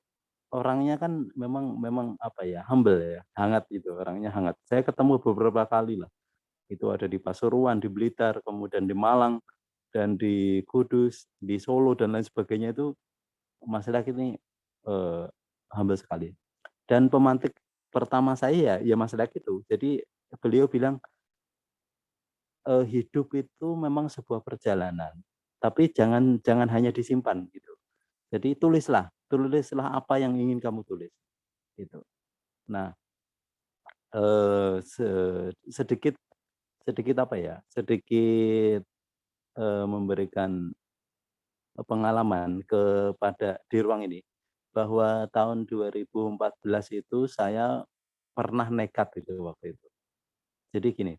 orangnya kan memang apa ya, humble ya, hangat gitu, orangnya hangat. Saya ketemu beberapa kali lah. Itu ada di Pasuruan, di Blitar, kemudian di Malang, dan di Kudus, di Solo dan lain sebagainya itu Mas Leak ini humble sekali. Dan pemantik pertama saya ya Mas Leak itu. Jadi beliau bilang hidup itu memang sebuah perjalanan, tapi jangan hanya disimpan gitu. Jadi tulislah apa yang ingin kamu tulis gitu. Nah, sedikit apa ya? Sedikit memberikan pengalaman kepada di ruang ini, bahwa tahun 2014 itu saya pernah nekat itu waktu itu. Jadi gini,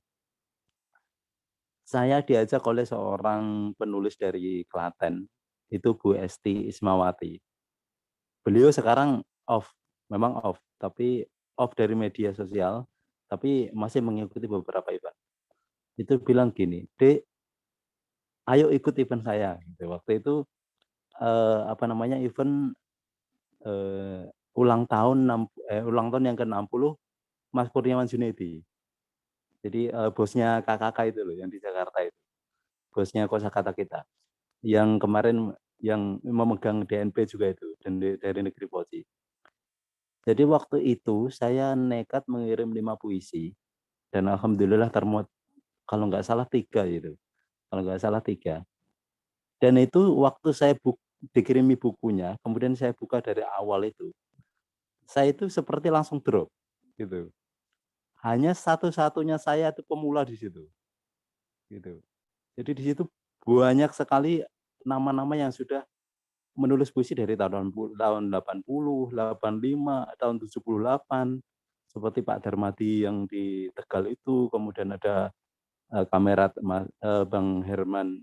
saya diajak oleh seorang penulis dari Klaten, itu Bu Esti Ismawati. Beliau sekarang memang off, tapi off dari media sosial, tapi masih mengikuti beberapa event. Itu bilang gini, Dek, ayo ikut event saya. Gitu. Waktu itu event ulang tahun yang ke-60 Mas Kurniawan Junedi. Jadi bosnya KKK itu loh, yang di Jakarta itu. Bosnya Kosakata Kita. Yang kemarin yang memegang DNP juga itu, dan dari Negeri Poci. Jadi waktu itu saya nekat mengirim 5 puisi, dan alhamdulillah termuat, kalau nggak salah 3 gitu. Kalau nggak salah 3. Dan itu waktu saya dikirimi bukunya, kemudian saya buka dari awal itu, saya itu seperti langsung drop gitu. Hanya satu-satunya saya itu pemula di situ. Gitu. Jadi di situ banyak sekali nama-nama yang sudah menulis puisi dari tahun 80, 85, tahun 78, seperti Pak Darmadi yang di Tegal itu, kemudian ada Kamerat Bang Herman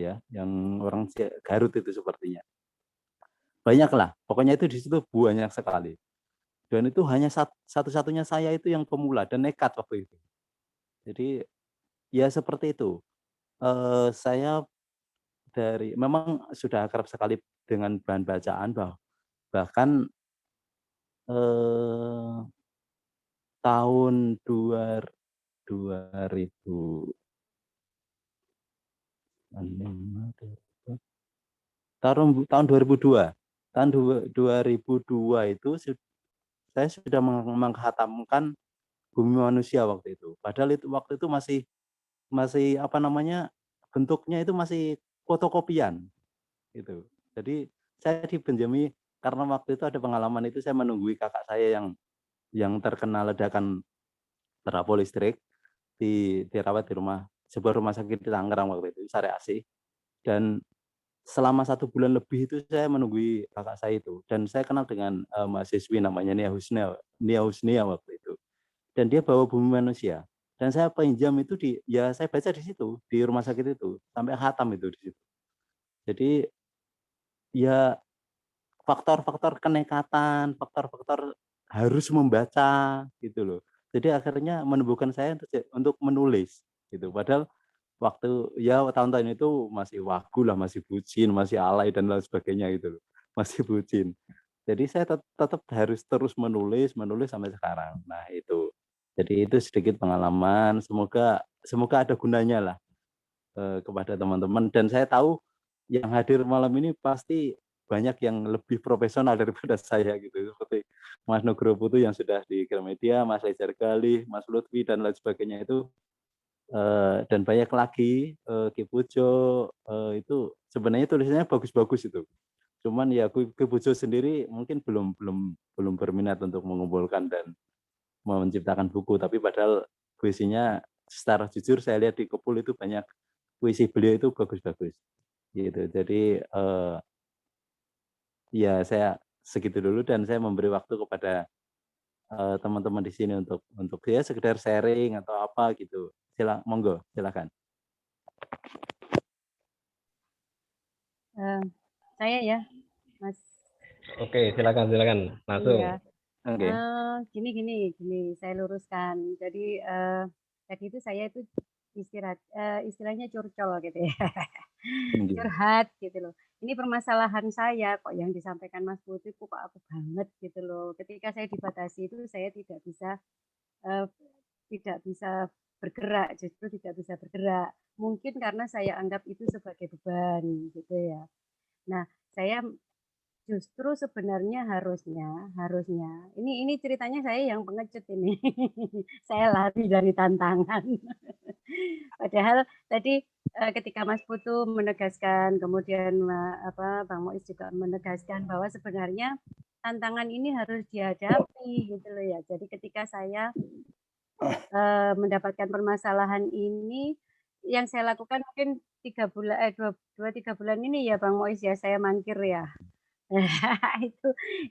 ya, yang orang Garut itu sepertinya. Banyaklah, pokoknya itu di situ banyak sekali. Dan itu hanya satu-satunya saya itu yang pemula dan nekat waktu itu. Jadi ya seperti itu. Saya memang sudah akrab sekali dengan bahan bacaan, bahkan tahun 2000 tahun 2002. Tahun 2002 itu saya sudah menghatamkan Bumi Manusia waktu itu. Padahal waktu itu masih bentuknya itu masih fotokopian gitu. Jadi saya dipinjami, karena waktu itu ada pengalaman itu, saya menunggui kakak saya yang terkena ledakan trafo listrik, dirawat di sebuah rumah sakit di Tangerang waktu itu, Sari Asih. Dan selama 1 bulan lebih itu saya menunggui kakak saya itu, dan saya kenal dengan mahasiswi namanya Nia Husnia waktu itu, dan dia bawa Bumi Manusia, dan saya pinjam itu saya baca di situ, di rumah sakit itu sampai khatam itu di situ. Jadi ya faktor-faktor kenekatan, faktor-faktor harus membaca gitu loh. Jadi akhirnya menumbuhkan saya untuk menulis gitu. Padahal waktu tahun-tahun itu masih wagu lah, masih bucin, masih alay dan lain sebagainya gitu loh. Masih bucin. Jadi saya tetap harus terus menulis sampai sekarang. Nah, itu. Jadi itu sedikit pengalaman, semoga ada gunanya lah kepada teman-teman, dan saya tahu yang hadir malam ini pasti banyak yang lebih profesional daripada saya gitu, seperti Mas Nugroho Putu yang sudah di Gramedia, Mas Lejar Galih, Mas Lutfi dan lain sebagainya itu, dan banyak lagi, Ki Pujo, itu sebenarnya tulisannya bagus-bagus itu. Cuman ya Ki Pujo sendiri mungkin belum berminat untuk mengumpulkan dan menciptakan buku, tapi padahal puisinya secara jujur saya lihat di Kepul itu banyak puisi beliau itu bagus-bagus gitu. Jadi ya saya segitu dulu, dan saya memberi waktu kepada teman-teman di sini untuk ya sekedar sharing atau apa gitu. Monggo, silakan. Saya ya, Mas. Oke, silakan masuk. Iya. Oke. Gini, saya luruskan. Jadi tadi itu saya itu istilahnya curcol gitu ya. Curhat gitu loh. Ini permasalahan saya kok yang disampaikan Mas Putu kok aku banget gitu loh. Ketika saya dibatasi itu saya tidak bisa bergerak, justru tidak bisa bergerak. Mungkin karena saya anggap itu sebagai beban gitu ya. Nah, saya justru sebenarnya harusnya ini ceritanya saya yang pengecut ini. Saya lari dari tantangan. Padahal tadi ketika Mas Putu menegaskan, kemudian Bang Mois juga menegaskan bahwa sebenarnya tantangan ini harus dihadapi gitu loh ya. Jadi ketika saya mendapatkan permasalahan ini, yang saya lakukan mungkin 2-3 bulan ini ya Bang Mois ya, saya mangkir ya.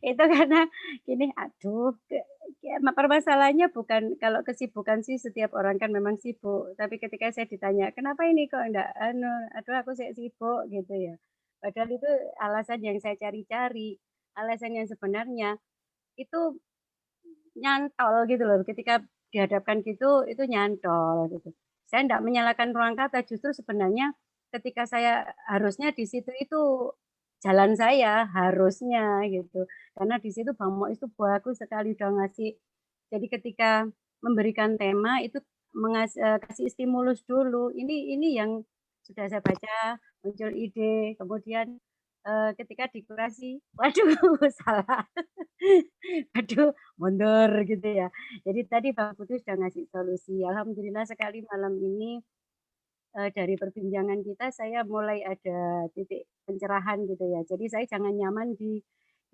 itu karena gini, aduh, permasalahannya bukan, kalau kesibukan sih setiap orang kan memang sibuk, tapi ketika saya ditanya kenapa ini kok enggak aduh aku sibuk gitu ya, padahal itu alasan yang saya cari-cari, alasan yang sebenarnya itu nyantol gitu loh, ketika dihadapkan gitu itu nyantol gitu. Saya enggak menyalahkan ruang kata, justru sebenarnya ketika saya harusnya di situ itu jalan saya harusnya gitu, karena di situ Bang Mois itu bagus sekali udah ngasih. Jadi ketika memberikan tema itu kasih stimulus dulu. Ini yang sudah saya baca, muncul ide, kemudian ketika dikurasi, waduh salah, aduh mundur gitu ya. Jadi tadi Bang Putu sudah ngasih solusi. Alhamdulillah sekali malam ini dari perbincangan kita saya mulai ada titik pencerahan gitu ya. Jadi saya jangan nyaman di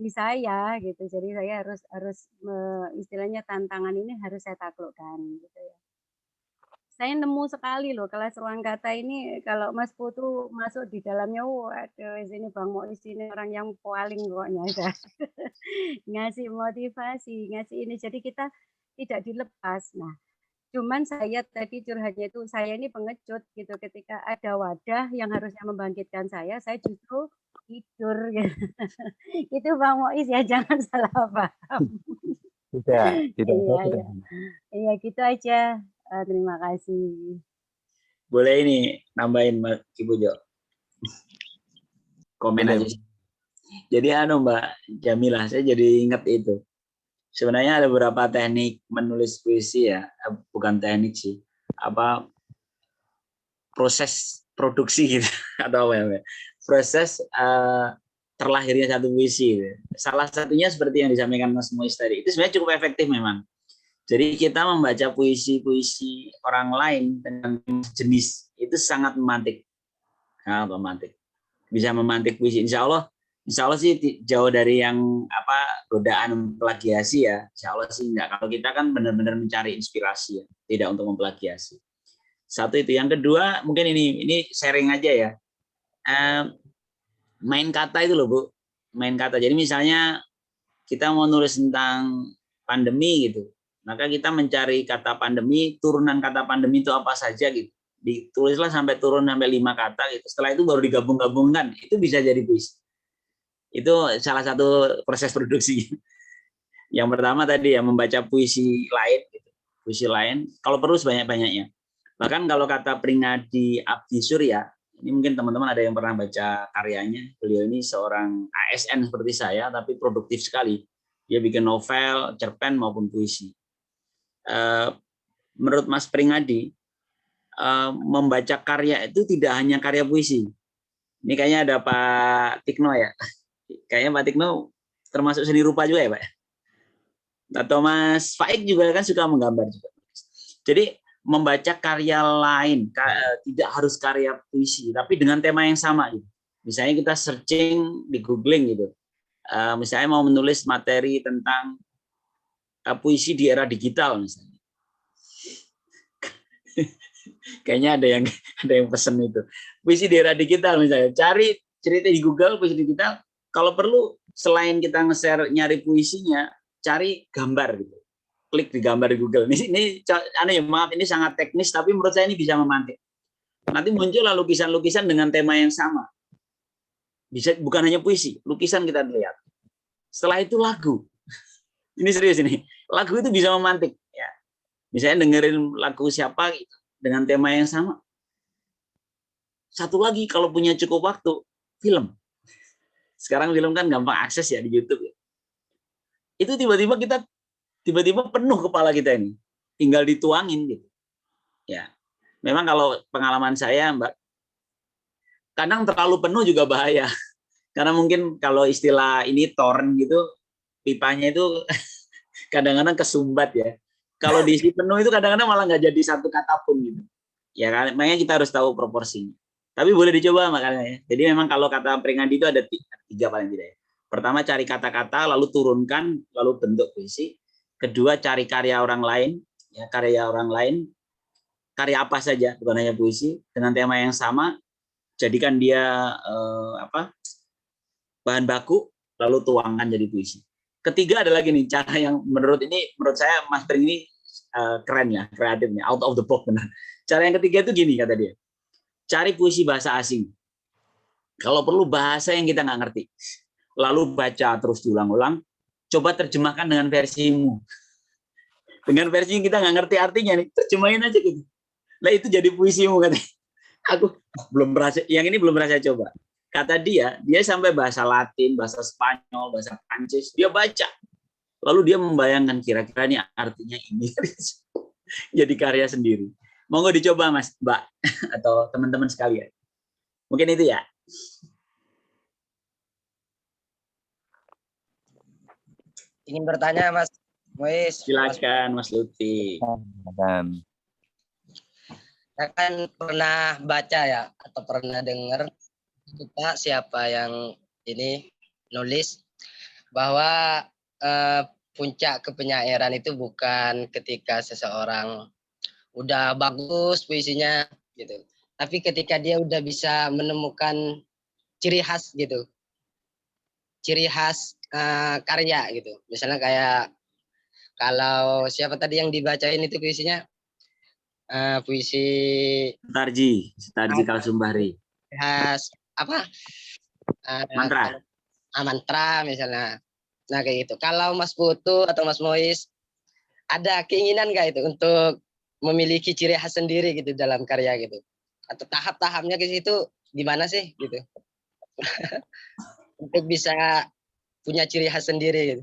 saya gitu. Jadi saya harus istilahnya tantangan ini harus saya taklukkan gitu ya. Saya nemu sekali loh kelas ruang kata ini, kalau Mas Putu masuk di dalamnya, waduh sini Bang Mois ini orang yang paling pokoknya ngasih motivasi, ngasih ini. Jadi kita tidak dilepas. Nah, cuman saya tadi curhatnya itu, saya ini pengecut gitu, ketika ada wadah yang harusnya membangkitkan saya justru tidur gitu. Itu Bang Mois ya, jangan salah paham. Tidak. Iya gitu aja. Terima kasih. Boleh ini nambahin Ki Pujo. Komen aja. Jadi Mbak Jamilah, saya jadi ingat itu. Sebenarnya ada beberapa teknik menulis puisi ya, bukan teknik sih, proses produksi gitu atau apa ya, proses terlahirnya satu puisi gitu. Salah satunya seperti yang disampaikan Mas Mois tadi, itu sebenarnya cukup efektif memang. Jadi kita membaca puisi-puisi orang lain dengan jenis itu sangat memantik, bisa memantik puisi. Insya Allah sih jauh dari yang godaan plagiasi ya. Insya Allah sih enggak. Kalau kita kan benar-benar mencari inspirasi ya, tidak untuk memplagiasi. Satu itu. Yang kedua mungkin ini sharing aja ya. main kata itu loh Bu, main kata. Jadi misalnya kita mau nulis tentang pandemi gitu, maka kita mencari kata pandemi, turunan kata pandemi itu apa saja gitu. Ditulislah sampai turun sampai 5 kata gitu. Setelah itu baru digabung-gabungkan, itu bisa jadi puisi. Itu salah satu proses produksi. Yang pertama tadi ya membaca puisi lain gitu. Puisi lain kalau perlu sebanyak-banyaknya. Bahkan kalau kata Pringadi Abdi Surya, ini mungkin teman-teman ada yang pernah baca karyanya. Beliau ini seorang ASN seperti saya tapi produktif sekali. Dia bikin novel, cerpen maupun puisi. Menurut Mas Pringadi, membaca karya itu tidak hanya karya puisi. Ini kayaknya ada Pak Tikno ya. Kayaknya Pak Tikno termasuk seni rupa juga ya Pak. Atau Mas Faik juga kan suka menggambar juga. Jadi membaca karya lain, tidak harus karya puisi, tapi dengan tema yang sama. Gitu. Misalnya kita searching di googling gitu. Misalnya mau menulis materi tentang puisi di era digital misalnya. Kayaknya ada yang pesen itu. Puisi di era digital misalnya. Cari cerita di Google puisi digital. Kalau perlu selain kita nge-share nyari puisinya, cari gambar gitu. Klik di gambar di Google. Ini aneh ya, maaf ini sangat teknis tapi menurut saya ini bisa memantik. Nanti muncullah lukisan-lukisan dengan tema yang sama. Bisa bukan hanya puisi, lukisan kita lihat. Setelah itu lagu. Ini serius ini. Lagu itu bisa memantik ya. Misalnya dengerin lagu siapa gitu dengan tema yang sama. Satu lagi kalau punya cukup waktu, film. Sekarang film kan gampang akses ya di YouTube ya. Itu tiba-tiba penuh kepala kita ini. Tinggal dituangin gitu. Ya. Memang kalau pengalaman saya, Mbak, kadang terlalu penuh juga bahaya. Karena mungkin kalau istilah ini torrent gitu, pipanya itu kadang-kadang kesumbat ya. Kalau diisi penuh itu kadang-kadang malah nggak jadi satu kata pun gitu. Ya kan, makanya kita harus tahu proporsinya. Tapi boleh dicoba makanya ya. Jadi memang kalau kata Pringadi itu ada 3 paling tidak ya. Pertama cari kata-kata, lalu turunkan, lalu bentuk puisi. Kedua cari karya orang lain, ya karya orang lain, karya apa saja, bukan hanya puisi, dengan tema yang sama. Jadikan dia bahan baku, lalu tuangkan jadi puisi. Ketiga ada lagi nih cara yang menurut saya Mas Pring ini keren ya, kreatifnya, out of the box benar. Cara yang ketiga itu gini kata dia, cari puisi bahasa asing. Kalau perlu bahasa yang kita nggak ngerti, lalu baca terus diulang-ulang, coba terjemahkan dengan versimu. Dengan versi yang kita nggak ngerti artinya nih, terjemahin aja gitu. Lah itu jadi puisimu katanya. Aku belum berhasil, yang ini belum berhasil coba. Kata dia sampai bahasa Latin, bahasa Spanyol, bahasa Prancis, dia baca. Lalu dia membayangkan kira-kira ini artinya ini. Jadi karya sendiri. Monggo dicoba Mas, Mbak, atau teman-teman sekalian. Mungkin itu ya. Ingin bertanya Mas Mois. Silakan Mas Lutfi. Saya kan pernah baca ya, atau pernah dengar kita siapa yang ini nulis bahwa puncak kepenyairan itu bukan ketika seseorang udah bagus puisinya gitu, tapi ketika dia udah bisa menemukan ciri khas gitu, ciri khas karya gitu. Misalnya kayak kalau siapa tadi yang dibacain itu puisinya, puisi Sutarji Kalsumbahri. Khas apa? Mantra. Mantra misalnya. Nah kayak gitu. Kalau Mas Putu atau Mas Mois ada keinginan nggak itu untuk memiliki ciri khas sendiri gitu dalam karya gitu? Atau tahap-tahapnya ke situ gimana sih gitu? Untuk bisa punya ciri khas sendiri gitu.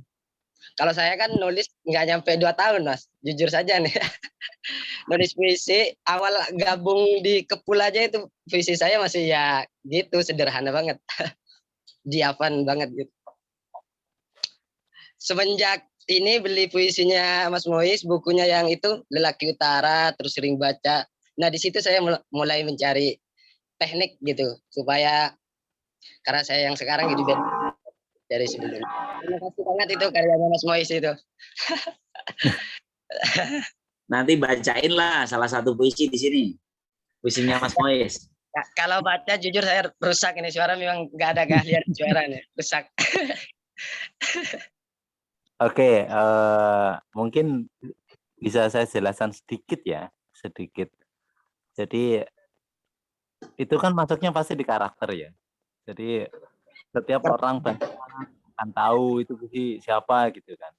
Kalau saya kan nulis nggak nyampe 2 tahun Mas, jujur saja nih. Nulis puisi, awal gabung di Kepul aja itu puisi saya masih ya gitu, sederhana banget. Diavan banget gitu. Semenjak ini beli puisinya Mas Mois, bukunya yang itu Lelaki Utara, terus sering baca. Nah di situ saya mulai mencari teknik gitu, supaya karena saya yang sekarang jadi beda dari sebelumnya. Terima kasih banget itu karyanya Mas Mois itu. Nanti bacain lah salah satu puisi di sini. Puisinya Mas Mois. Kalau baca jujur saya rusak ini suara, memang nggak ada keahlian suara nih, rusak. Oke, mungkin bisa saya jelaskan sedikit ya, sedikit. Jadi itu kan masuknya pasti di karakter ya. Jadi setiap orang akan tahu itu puisi siapa gitu kan.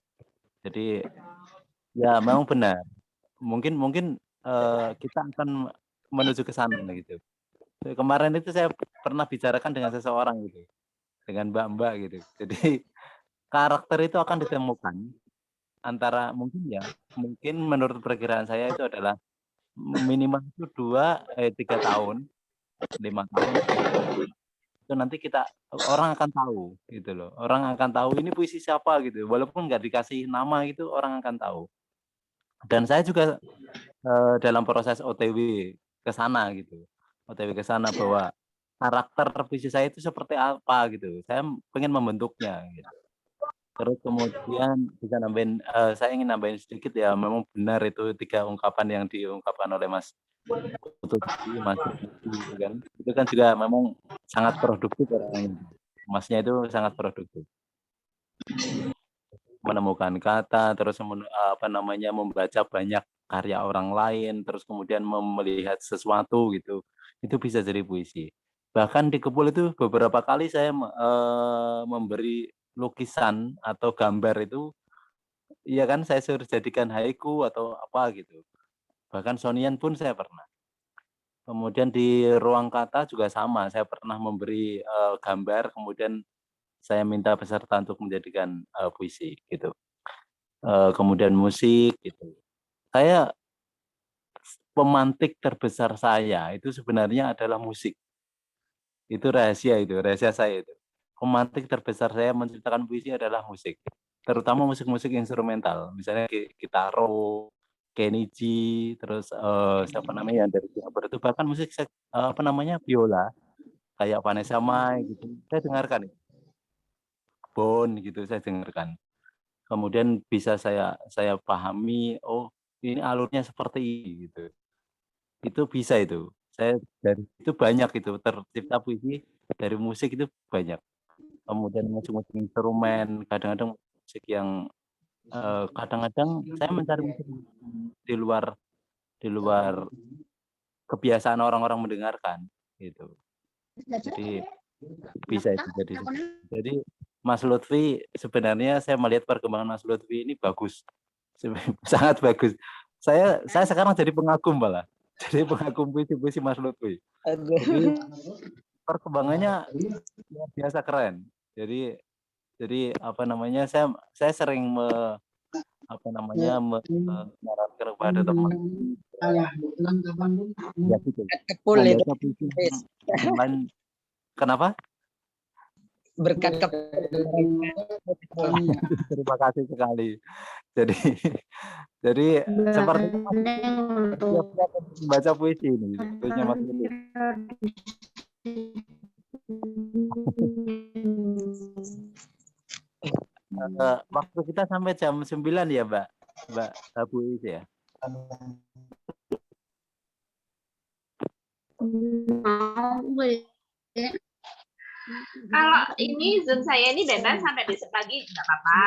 Jadi ya memang benar. Mungkin kita akan menuju ke sana gitu. Kemarin itu saya pernah bicarakan dengan seseorang gitu, dengan mbak-mbak gitu. Jadi karakter itu akan ditemukan antara mungkin menurut perkiraan saya itu adalah minimal itu 3 tahun, 5 tahun itu nanti orang akan tahu gitu loh. Orang akan tahu ini puisi siapa gitu. Walaupun nggak dikasih nama gitu, orang akan tahu. Dan saya juga dalam proses OTW ke sana gitu. OTW ke sana bahwa karakter puisi saya itu seperti apa gitu. Saya pengen membentuknya gitu. Terus kemudian bisa nambahin, saya ingin nambahin sedikit ya, memang benar itu 3 ungkapan yang diungkapkan oleh Mas Putu tadi, Mas gitu kan. Itu kan juga memang sangat produktif orangnya. Masnya itu sangat produktif. Menemukan kata, terus membaca banyak karya orang lain, terus kemudian melihat sesuatu gitu. Itu bisa jadi puisi. Bahkan di Kepul itu beberapa kali saya memberi lukisan atau gambar itu, iya kan, saya suruh jadikan haiku atau apa gitu. Bahkan Sonian pun saya pernah. Kemudian di ruang kata juga sama, saya pernah memberi gambar, kemudian saya minta peserta untuk menjadikan puisi gitu. Kemudian musik gitu. Saya pemantik terbesar saya itu sebenarnya adalah musik. Itu rahasia saya itu. Pemantik terbesar saya menciptakan puisi adalah musik, terutama musik-musik instrumental, misalnya gitaro, Kenichi, terus siapa namanya yang dari Singapura itu, bahkan musik biola kayak Vanessa Mai gitu, saya dengarkan, Bon gitu saya dengarkan. Kemudian bisa saya pahami, oh ini alurnya seperti ini gitu. Itu bisa itu. Saya dari itu banyak itu tercipta puisi dari musik itu banyak. Kemudian musik-musik instrumen, kadang-kadang musik yang kadang-kadang saya mencari musik di luar kebiasaan orang-orang mendengarkan gitu. Jadi bisa itu jadi Mas Lutfi, sebenarnya saya melihat perkembangan Mas Lutfi ini bagus. Sangat bagus. Saya sekarang jadi pengagum malah. Jadi pengagum puisi Mas Lutfi. Jadi perkembangannya luar biasa keren. Jadi saya sering menyarankan kepada teman ya gitu. Membaca puisi online. Kenapa? Berkat terima kasih sekali. Jadi seperti membaca puisi ini. Puisinya Mas Lutfi. Waktu kita sampai jam 9 ya, Mbak Bu Is ya. Kalau ini Zoom saya ini bebas sampai besok pagi, nggak apa-apa.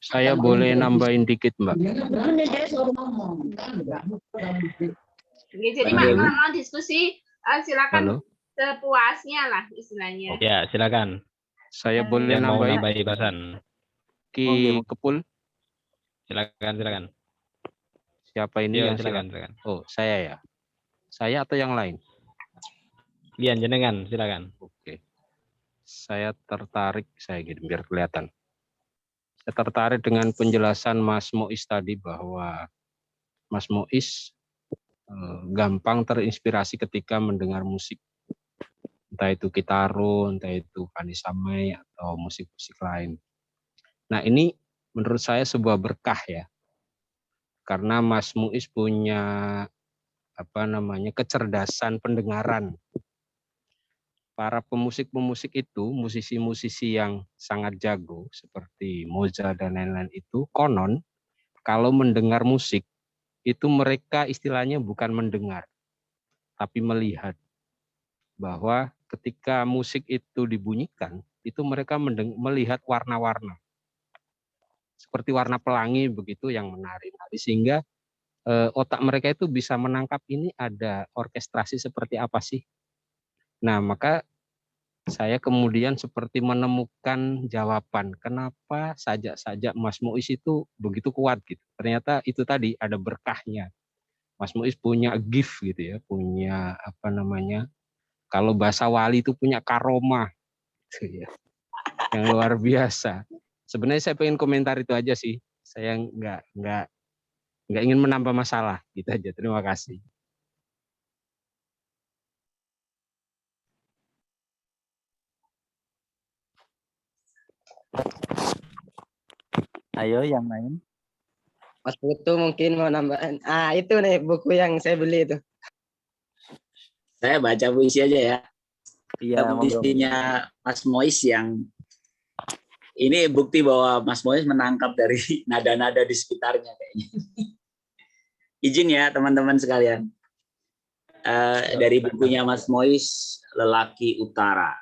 Saya boleh nambahin dikit, Mbak. Oke, jadi kalau mau diskusi silakan sepuasnya lah istilahnya. Ya, silakan. Saya boleh nambahin bahasan. Ki Kepul. Silakan. Siapa ini yang silakan. Oh, saya ya. Saya atau yang lain? Lian jenengan, silakan. Oke. Saya tertarik, biar kelihatan. Saya tertarik dengan penjelasan Mas Mois tadi bahwa Mas Mois gampang terinspirasi ketika mendengar musik. Entah itu gitaro, entah itu Vanessa Mai atau musik-musik lain. Nah, ini menurut saya sebuah berkah ya. Karena Mas Muiz punya kecerdasan pendengaran. Para pemusik-pemusik itu, musisi-musisi yang sangat jago seperti Mozart dan lain-lain itu, konon kalau mendengar musik itu mereka istilahnya bukan mendengar, tapi melihat bahwa ketika musik itu dibunyikan, itu mereka melihat warna-warna. Seperti warna pelangi begitu yang menari-nari, sehingga otak mereka itu bisa menangkap ini ada orkestrasi seperti apa sih. Nah, maka saya kemudian seperti menemukan jawaban kenapa sajak-sajak Mas Muiz itu begitu kuat gitu. Ternyata itu tadi ada berkahnya. Mas Muiz punya gift gitu ya, punya apa namanya? Kalau bahasa wali itu punya karomah gitu ya. Yang luar biasa. Sebenarnya saya pengen komentar itu aja sih. Saya nggak ingin menambah masalah gitu aja. Terima kasih. Ayo yang lain. Mas Putu mungkin mau nambahin. Itu nih buku yang saya beli itu. Saya baca puisi aja ya. Iya, puisinya Mas Muiz yang ini bukti bahwa Mas Muiz menangkap dari nada-nada di sekitarnya kayaknya. Izin ya teman-teman sekalian. Dari bukunya Mas Muiz, Lelaki Utara.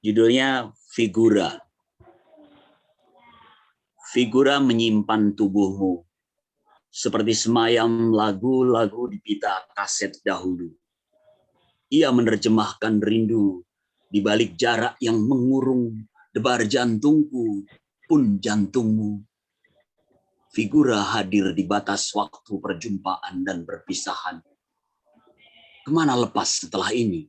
Judulnya Figura. Figura menyimpan tubuhmu, seperti semayam lagu-lagu di pita kaset dahulu. Ia menerjemahkan rindu di balik jarak yang mengurung debar jantungku pun jantungmu. Figura hadir di batas waktu perjumpaan dan perpisahan. Kemana lepas setelah ini?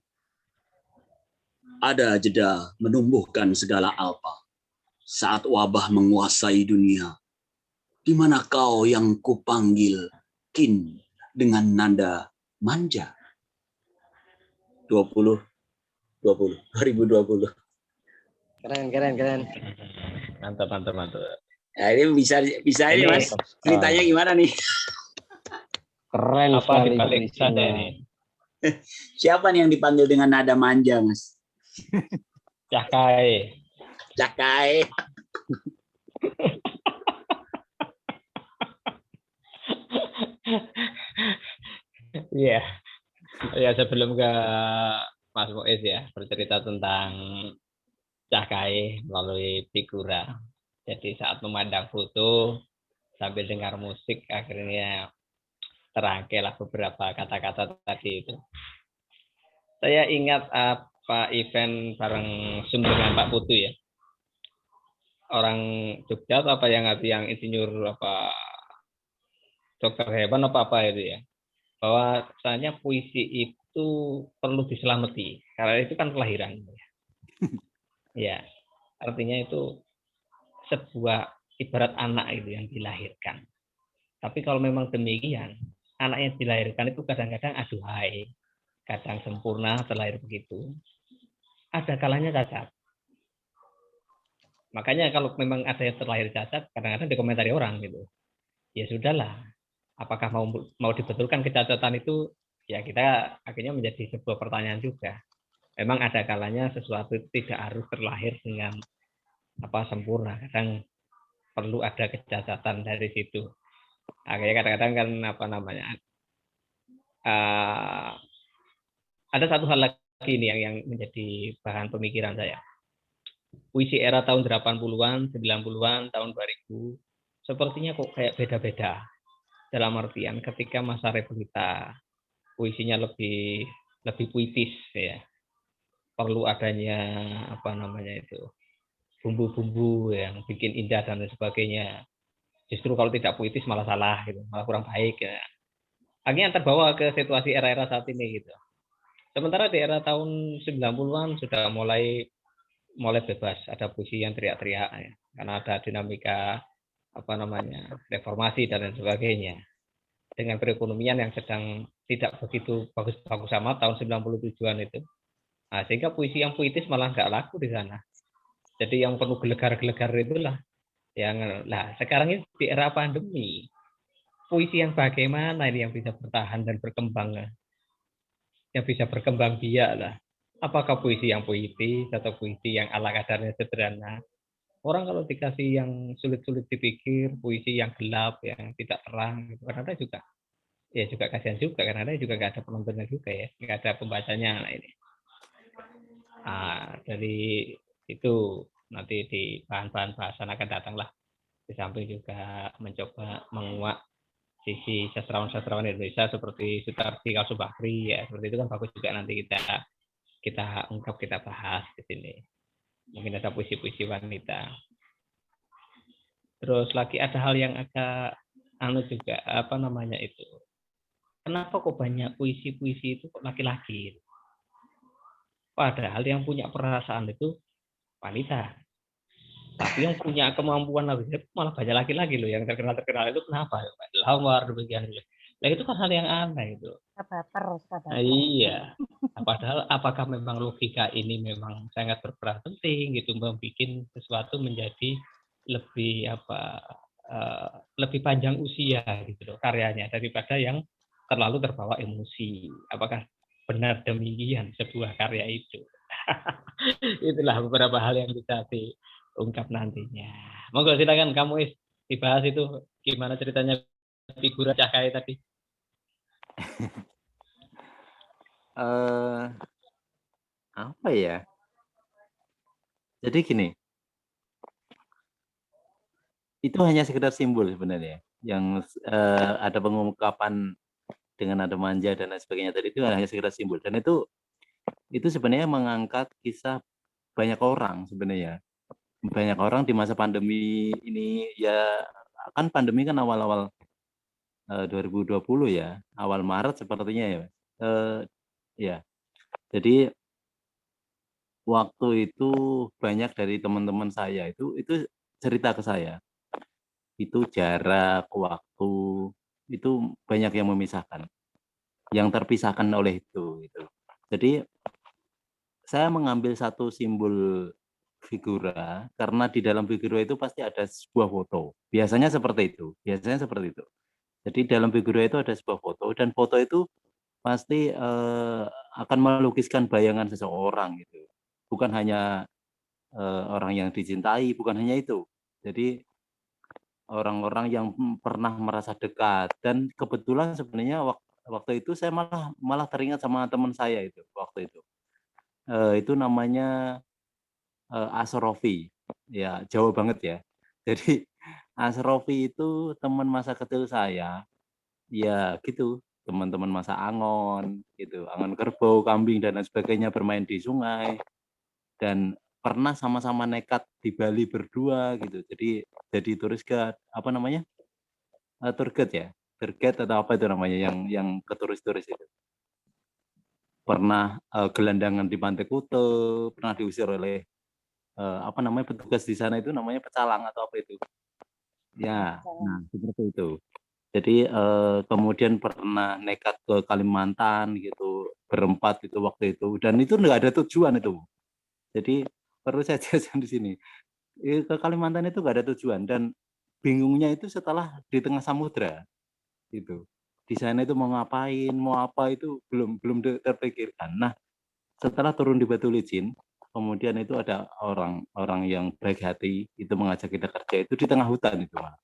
Ada jeda menumbuhkan segala alpa saat wabah menguasai dunia. Di mana kau yang kupanggil kin dengan nada manja? 2020. Keren. Mantap. Nah, ini bisa ini Mas. Ceritanya gimana nih? Keren Apa sekali dibalik puisinya. sana ini? Siapa nih yang dipanggil dengan nada manja, Mas? Cakai. Iya. Ya sebelum ke Mas Muiz ya bercerita tentang Cakai melalui figura. Jadi saat memandang foto sambil dengar musik akhirnya terangkailah beberapa kata-kata tadi itu. Saya ingat apa event bareng Zoom dengan Pak Putu ya. Orang Jogja atau apa yang insinyur apa dokter hewan apa itu ya. Bahwa misalnya puisi itu perlu diselamati karena itu kan kelahiran. Ya, artinya itu sebuah ibarat anak itu yang dilahirkan. Tapi kalau memang demikian, anak yang dilahirkan itu kadang-kadang aduhai, kadang sempurna terlahir begitu. Ada kalanya cacat. Makanya kalau memang ada yang terlahir cacat, kadang-kadang dikomentari orang gitu. Ya sudahlah, apakah mau dibetulkan kecacatan itu? Ya kita akhirnya menjadi sebuah pertanyaan juga. Memang ada kalanya sesuatu tidak harus terlahir dengan sempurna. Kadang perlu ada kecacatan dari situ. Akhirnya kadang-kadang kan ada satu hal lagi ini yang menjadi bahan pemikiran saya. Puisi era tahun 80-an, 90-an, tahun 2000 sepertinya kok kayak beda-beda. Dalam artian ketika masa realita puisinya lebih puitis ya. Perlu adanya bumbu-bumbu yang bikin indah dan sebagainya. Justru kalau tidak puitis malah salah gitu, malah kurang baik ya. Akhirnya terbawa ke situasi era-era saat ini gitu. Sementara di era tahun 90-an sudah mulai bebas, ada puisi yang teriak-teriak ya. Karena ada dinamika reformasi dan lain sebagainya. Dengan perekonomian yang sedang tidak begitu bagus-bagus sama tahun 97-an itu. Nah, sehingga puisi yang puitis malah nggak laku di sana. Jadi yang penuh gelegar-gelegar itulah yang sekarang ini di era pandemi. Puisi yang bagaimana ini yang bisa bertahan dan berkembang, yang bisa berkembang biak lah. Apakah puisi yang puitis atau puisi yang ala kadarnya sederhana? Orang kalau dikasih yang sulit-sulit dipikir, puisi yang gelap, yang tidak terang, gitu, kadang-kadang juga ya juga kasihan juga karena juga nggak ada penontonnya juga ya, nggak ada pembacanya. Nah ini. Dari itu nanti di bahan-bahan bahasan akan datanglah. Di samping juga mencoba menguak sisi sastrawan-sastrawan Indonesia seperti Sutardi Kalsubakri ya, seperti itu kan bagus juga nanti kita ungkap, kita bahas di sini. Mungkin ada puisi-puisi wanita. Terus lagi ada hal yang agak juga apa namanya itu. Kenapa kok banyak puisi-puisi itu kok laki-laki? Padahal yang punya perasaan itu wanita. Tapi yang punya kemampuan malah banyak laki-laki loh yang terkenal itu kenapa? Lawar demikian. Nah itu kan hal yang aneh itu. Baper. Iya. Padahal apakah memang logika ini memang sangat berperan penting gitu membuat sesuatu menjadi lebih lebih panjang usia gitu loh karyanya daripada yang terlalu terbawa emosi. Apakah benar demikian sebuah karya itu? Itulah beberapa hal yang bisa diungkap nantinya. Monggo silakan kamu dibahas itu gimana ceritanya figura Cahkai tadi. Apa ya? Jadi gini, itu hanya sekedar simbol sebenarnya. Yang ada pengungkapan dengan nada manja dan lain sebagainya tadi itu hanya sekedar simbol. Dan itu sebenarnya mengangkat kisah banyak orang sebenarnya. Banyak orang di masa pandemi ini ya, kan pandemi kan awal-awal 2020 ya, awal Maret sepertinya ya. Ya. Jadi waktu itu banyak dari teman-teman saya itu cerita ke saya. Itu jarak, waktu, itu banyak yang memisahkan. Yang terpisahkan oleh itu gitu. Jadi saya mengambil satu simbol figura karena di dalam figura itu pasti ada sebuah foto. Biasanya seperti itu. Jadi dalam figura itu ada sebuah foto dan foto itu pasti akan melukiskan bayangan seseorang gitu. Bukan hanya orang yang dicintai, bukan hanya itu. Jadi orang-orang yang pernah merasa dekat dan kebetulan sebenarnya waktu itu saya malah teringat sama teman saya itu waktu itu. Itu namanya Asrofi. Ya, jauh banget ya. Jadi Asrofi itu teman masa kecil saya. Ya gitu, teman-teman masa angon gitu, angon kerbau, kambing dan lain sebagainya bermain di sungai. Dan pernah sama-sama nekat di Bali berdua gitu. Jadi turis guide, apa namanya? Tour guide ya. Tour guide atau apa itu namanya yang ke turis-turis itu. Pernah gelandangan di Pantai Kuta, pernah diusir oleh apa namanya petugas di sana itu namanya pecalang atau apa itu. Ya, nah seperti itu. Jadi kemudian pernah nekat ke Kalimantan gitu, berempat itu waktu itu dan itu nggak ada tujuan itu. Jadi perlu saya jelaskan di sini. Ke Kalimantan itu nggak ada tujuan dan bingungnya itu setelah di tengah samudra gitu. Di sana itu mau ngapain, mau apa itu belum terpikirkan. Nah, setelah turun di Batu Licin, kemudian itu ada orang yang baik hati itu mengajak kita kerja itu di tengah hutan itu, Pak.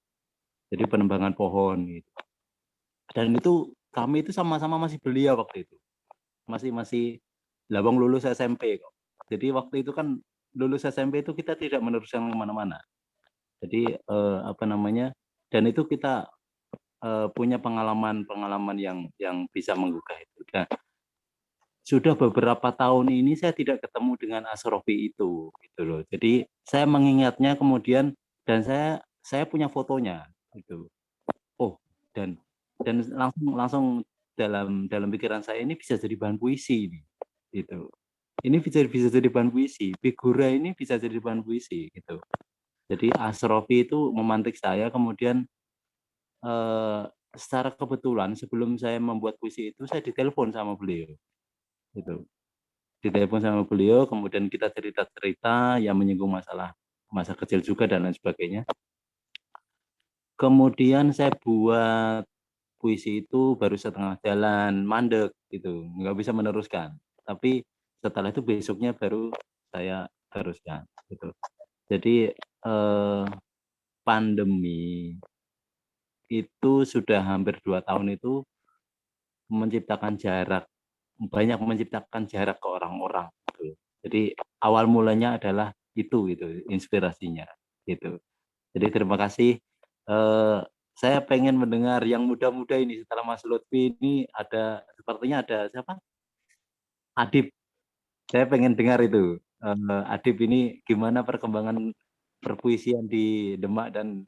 Jadi penebangan pohon gitu. Dan itu kami itu sama-sama masih belia waktu itu. Masih labang lulus SMP kok. Jadi waktu itu kan lulus SMP itu kita tidak meneruskan kemana-mana. Jadi apa namanya? Dan itu kita punya pengalaman yang bisa menggugah itu. Dan sudah beberapa tahun ini saya tidak ketemu dengan Asrofi itu gitu loh. Jadi saya mengingatnya kemudian dan saya punya fotonya gitu. Oh, dan langsung dalam pikiran saya ini bisa jadi bahan puisi ini gitu. Ini bisa jadi bahan puisi. Figura ini bisa jadi bahan puisi gitu. Jadi Asrofi itu memantik saya kemudian secara kebetulan sebelum saya membuat puisi itu saya ditelepon sama beliau. Gitu. Ditelepon sama beliau kemudian kita cerita-cerita yang menyinggung masalah masa kecil juga dan lain sebagainya. Kemudian saya buat puisi itu baru setengah jalan, mandek gitu, nggak bisa meneruskan. Tapi setelah itu besoknya baru saya teruskan gitu. Jadi pandemi itu sudah hampir 2 tahun itu menciptakan jarak, banyak menciptakan jarak ke orang-orang. Gitu. Jadi awal mulanya adalah itu inspirasinya gitu. Jadi terima kasih. Saya pengen mendengar yang muda-muda ini setelah Mas Lutfi ini sepertinya ada siapa? Adib. Saya pengen dengar itu. Adib ini gimana perkembangan perpuisian di Demak dan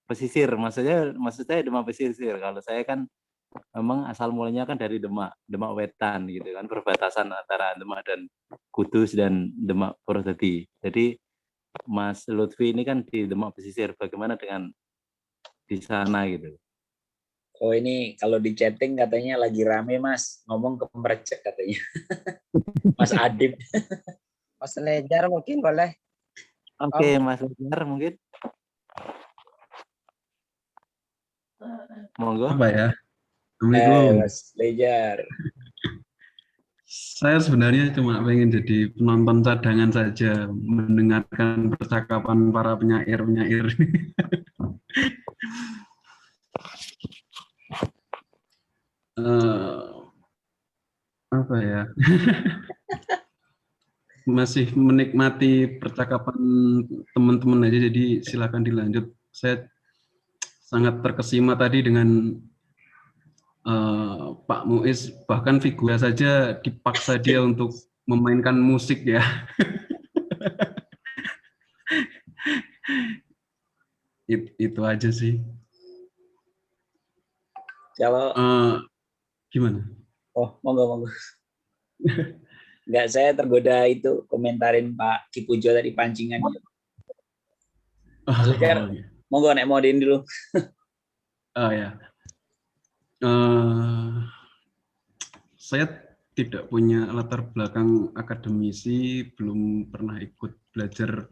pesisir. Maksud saya Demak pesisir. Kalau saya kan memang asal mulanya kan dari Demak Wetan gitu kan, perbatasan antara Demak dan Kudus dan Demak Purwodadi. Jadi Mas Lutfi ini kan di Demak pesisir. Bagaimana dengan di sana gitu? Oh ini kalau di chatting katanya lagi rame Mas, ngomong ke Merecek katanya. Mas Adib. Mas Lejar mungkin boleh. Oke, Mas Lejar mungkin. Monggo. Apa ya? Assalamualaikum. Mas Lejar. Saya sebenarnya cuma pengen jadi penonton cadangan saja, mendengarkan percakapan para penyair-penyair. Apa ya? Masih menikmati percakapan teman-teman aja, jadi silakan dilanjut. Saya sangat terkesima tadi dengan Pak Muiz, bahkan figura saja dipaksa dia untuk memainkan musik ya. Itu aja sih. Kalau gimana? Oh, monggo. Enggak, saya tergoda itu komentarin Pak Kipujo tadi pancingannya. Mas Lejar, monggo nek modein dulu. Oh ya. Saya tidak punya latar belakang akademisi, belum pernah ikut belajar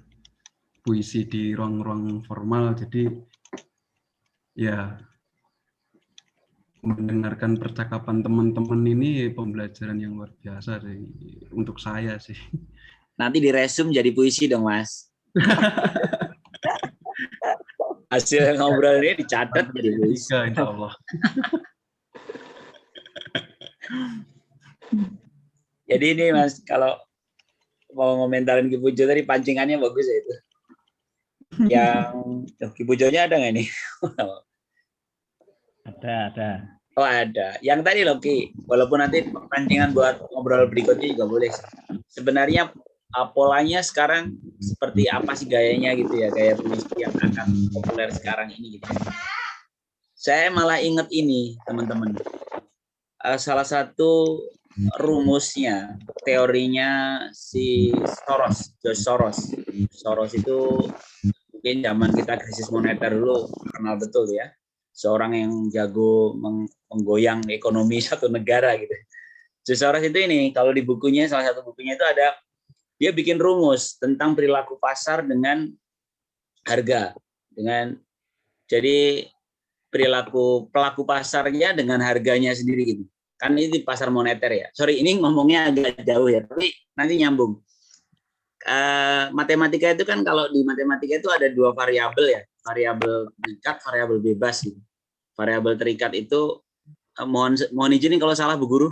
puisi di ruang-ruang formal, jadi ya mendengarkan percakapan teman-teman ini pembelajaran yang luar biasa sih untuk saya sih. Nanti diresum jadi puisi dong Mas. Hasil ngobrol ini dicatat jadi puisi. Insya Allah. Jadi ini Mas, kalau mau ngomentarin Kipujo tadi pancingannya bagus ya itu. Yang Kipujonya ada nggak nih? Ada. Oh ada. Yang tadi loh Ki, walaupun nanti pancingan buat ngobrol berikutnya juga boleh. Sebenarnya polanya sekarang seperti apa sih gayanya gitu ya, gaya puisi yang akan populer sekarang ini gitu. Saya malah inget ini teman-teman. Salah satu rumusnya, teorinya si George Soros itu mungkin zaman kita krisis moneter dulu kenal betul ya. Seorang yang jago menggoyang ekonomi satu negara gitu. George Soros itu ini, kalau di bukunya, salah satu bukunya itu ada, dia bikin rumus tentang perilaku pasar dengan harga. Jadi pelaku pasarnya dengan harganya sendiri gitu. Kan ini di pasar moneter ya. Sorry, ini ngomongnya agak jauh ya, tapi nanti nyambung. Matematika itu kan, kalau di matematika itu ada 2 variabel ya, variabel terikat, variabel bebas gitu. Variabel terikat itu mohon izin kalau salah Bu Guru.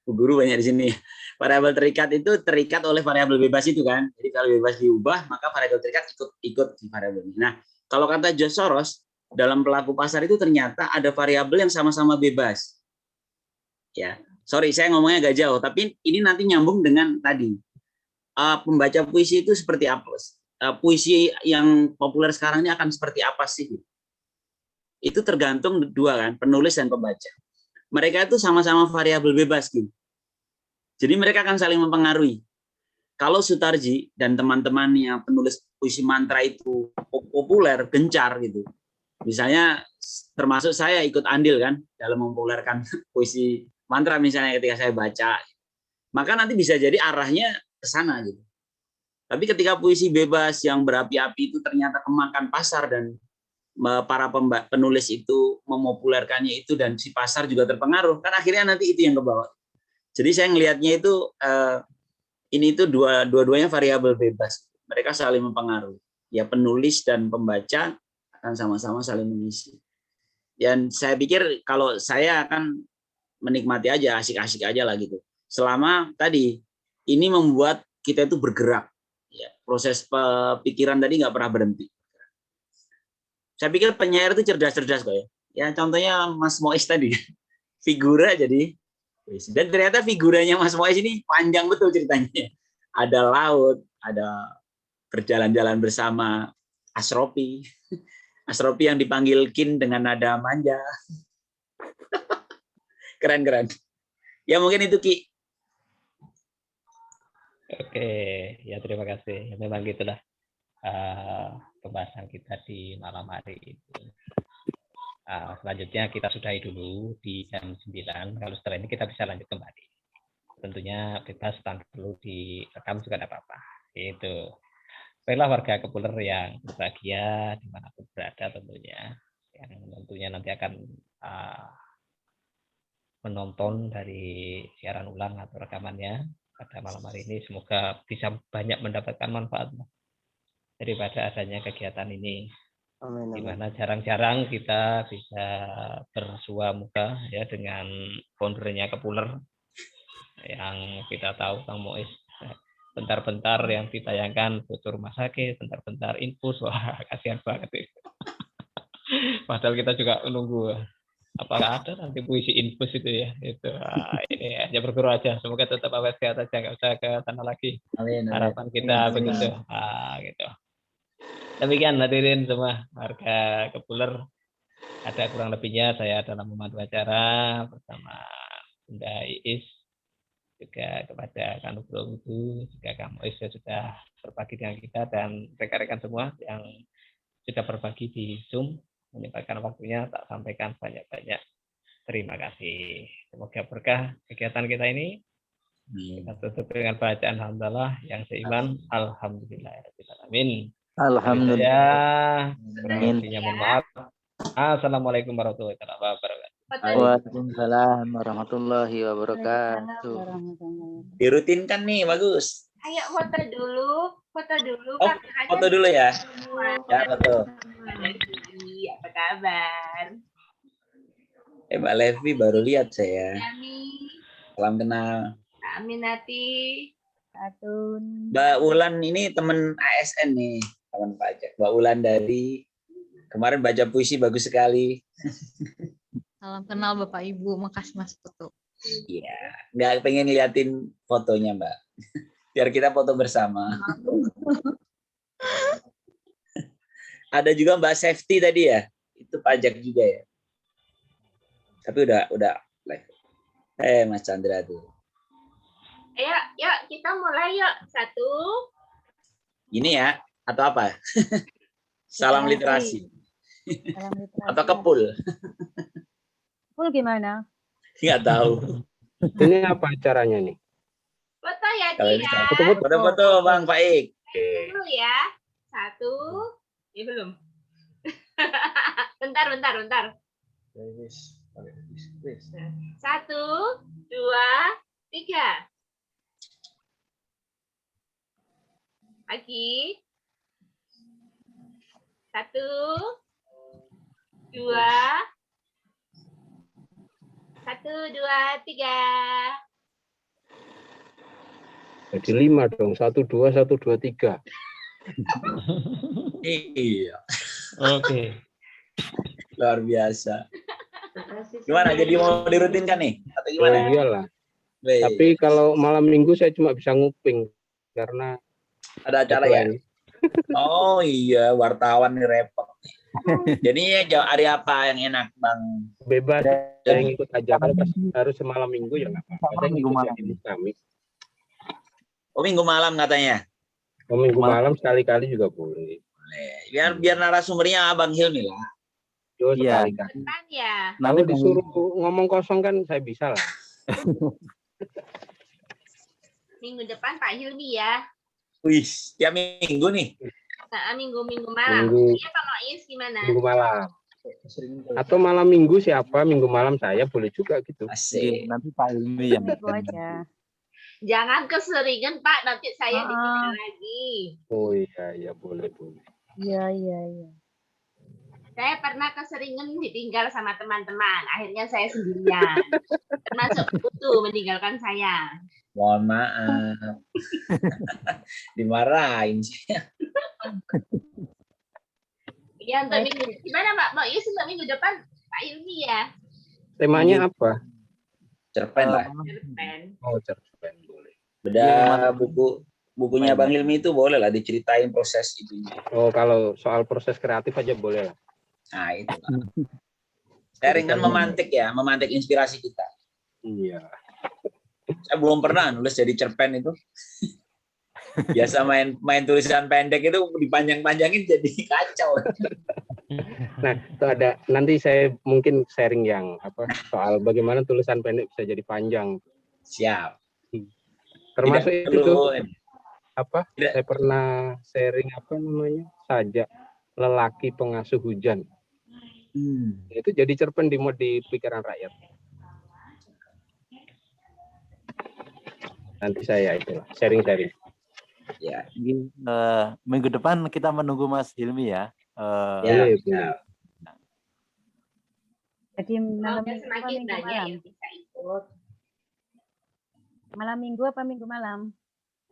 Bu Guru banyak di sini. Variabel terikat itu terikat oleh variabel bebas itu kan. Jadi kalau bebas diubah, maka variabel terikat ikut di variabel ini. Nah, kalau kata George Soros, dalam pelaku pasar itu ternyata ada variabel yang sama-sama bebas. Ya, sorry saya ngomongnya agak jauh, tapi ini nanti nyambung dengan tadi. Pembaca puisi itu seperti apa? Puisi yang populer sekarang ini akan seperti apa sih? Itu tergantung 2 kan, penulis dan pembaca. Mereka itu sama-sama variabel bebas gitu. Jadi mereka akan saling mempengaruhi. Kalau Sutarji dan teman-temannya penulis puisi mantra itu populer, gencar gitu. Misalnya termasuk saya ikut andil kan dalam mempopulerkan puisi mantra misalnya ketika saya baca. Maka nanti bisa jadi arahnya ke sana gitu. Tapi ketika puisi bebas yang berapi-api itu ternyata kemakan pasar dan para penulis itu memopulerkannya itu dan si pasar juga terpengaruh, kan akhirnya nanti itu yang ke bawah. Jadi saya ngelihatnya itu ini itu dua-duanya variabel bebas. mereka saling mempengaruhi. Ya penulis dan pembaca akan sama-sama saling mengisi. Dan saya pikir kalau saya akan menikmati aja, asik-asik aja lah gitu. Selama tadi ini membuat kita itu bergerak. Ya, proses pikiran tadi nggak pernah berhenti. Saya pikir penyair itu cerdas-cerdas kok ya. Ya contohnya Mas Mois tadi, figura jadi. Dan ternyata figuranya Mas Mois ini panjang betul ceritanya. Ada laut, ada berjalan-jalan bersama Asropi. Asropi yang dipanggil Kin dengan nada manja. Keren-keren. Ya mungkin itu Ki. Oke, ya terima kasih. Ya, memang gitulah pembahasan kita di malam hari ini. Selanjutnya kita sudahi dulu di jam 9. Kalau setelah ini kita bisa lanjut kembali. Tentunya bebas tanpa perlu direkam juga tidak apa-apa. Itu. Baiklah warga Kepuler yang berbahagia dimanapun berada tentunya. Yang tentunya nanti akan menonton dari siaran ulang atau rekamannya pada malam hari ini. Semoga bisa banyak mendapatkan manfaat daripada adanya kegiatan ini. Amin, di amin. mana jarang-jarang kita bisa bersua muka ya dengan foundernya Kepuler yang kita tahu Kang Mois bentar-bentar yang ditayangkan foto rumah sakit, bentar-bentar infus, wah kasihan banget itu. Padahal kita juga menunggu apakah ada nanti puisi infus itu ya, itu ini hanya berguru aja, semoga tetap awet sehat aja, nggak usah ke sana lagi. Amin, amin. Harapan kita begitu, gitu. Demikian hadirin semua warga Kepuler, ada kurang lebihnya saya adalah memandu acara bersama Bunda Iis, juga kepada Kang Nugroho itu, juga Kang Mois sudah berbagi dengan kita dan rekan-rekan semua yang sudah berbagi di Zoom, menyempatkan waktunya, tak sampaikan banyak-banyak terima kasih. Semoga berkah kegiatan kita ini. Kita tutup dengan bacaan alhamdulillah yang seiman, alhamdulillahirobbilalamin. Alhamdulillah. Kurang lebihnya mohon maaf. Assalamualaikum warahmatullahi wabarakatuh. Waalaikumsalam warahmatullahi wabarakatuh. Dirutinkan nih, bagus. Ayo foto dulu. Oh, foto dulu ya. Ya, foto. Apa kabar? Mbak Levi baru lihat saya. Salam kenal. Aminati. Atun. Mbak Wulan ini teman ASN nih, teman pajak. Mbak Wulan dari kemarin baca puisi bagus sekali. Salam kenal Bapak Ibu, makasih Mas Putu. Iya, nggak pengen liatin fotonya Mbak. Biar kita foto bersama. Ada juga Mbak Safety tadi ya, itu pajak juga ya. Tapi udah live. Mas Chandra tuh. Ayo, yuk kita mulai yuk. 1. Ini ya, atau apa? Salam literasi. Salam literasi. Atau kepul. Kepul gimana? Nggak tahu. Ini apa acaranya nih? Foto ya, Ci ya. Foto-foto Bang Faik. Dulu ya. 1. Ya belum. Bentar. 1, 2, 3. Lagi. 1, 2, 3. Jadi 5 dong. 1, 2, 3. Iya. Oke. Luar biasa. Gimana? Jadi mau dirutinkan nih? Atau gimana? Oh, iyalah. Tapi kalau malam minggu saya cuma bisa nguping karena ada acara ya. Oh iya, wartawan nih repot. Jadi hari apa yang enak Bang? Bebas. Saya ngikut aja. Kalau harus semalam minggu ya nggak apa-apa. Saya ngikut jadi Kamis. Oh minggu malam katanya. Oh minggu malam sekali-kali juga boleh. Biar narasumbernya Abang Hilmi lah. Yo, Iya. sekali-kali. Ya. Kalau disuruh ngomong kosong kan saya bisa lah. Minggu depan Pak Hilmi ya. Wih, tiap minggu nih. Nah, minggu malam. Minggu. Iya Pak Mois gimana? Minggu malam. Atau malam minggu siapa? Minggu malam saya boleh juga gitu. Asik. Nanti Pak Ilmi yang Itu aja. Jangan keseringan Pak, nanti saya ditinggal lagi. Oh iya boleh. Iya. Saya pernah keseringan ditinggal sama teman-teman, akhirnya saya sendirian. Termasuk Putu meninggalkan saya. Mohon maaf. Dimarahin sih. Ya untuk minggu gimana Pak? Mau untuk minggu depan Pak Ilmi ya? Temanya apa? Cerpen lah. Cerpen. Oh, cerpen boleh. Beda bukunya Bang Hilmi itu boleh lah diceritain proses itunya. Oh, kalau soal proses kreatif aja boleh lah. Nah, itu. Sharing kan memantik inspirasi kita. Iya. Saya belum pernah nulis jadi cerpen itu. Biasa main tulisan pendek itu dipanjang-panjangin jadi kacau. Nah, itu ada nanti saya mungkin sharing yang soal bagaimana tulisan pendek bisa jadi panjang. Siap. Termasuk itu saya pernah sharing sajak lelaki pengasuh hujan. Itu jadi cerpen di pikiran rakyat. Nanti saya itulah sharing. Ya. Minggu depan kita menunggu Mas Hilmi ya. Ya. Jadi malam minggu semakin banyak yang bisa ikut. Malam minggu apa minggu malam?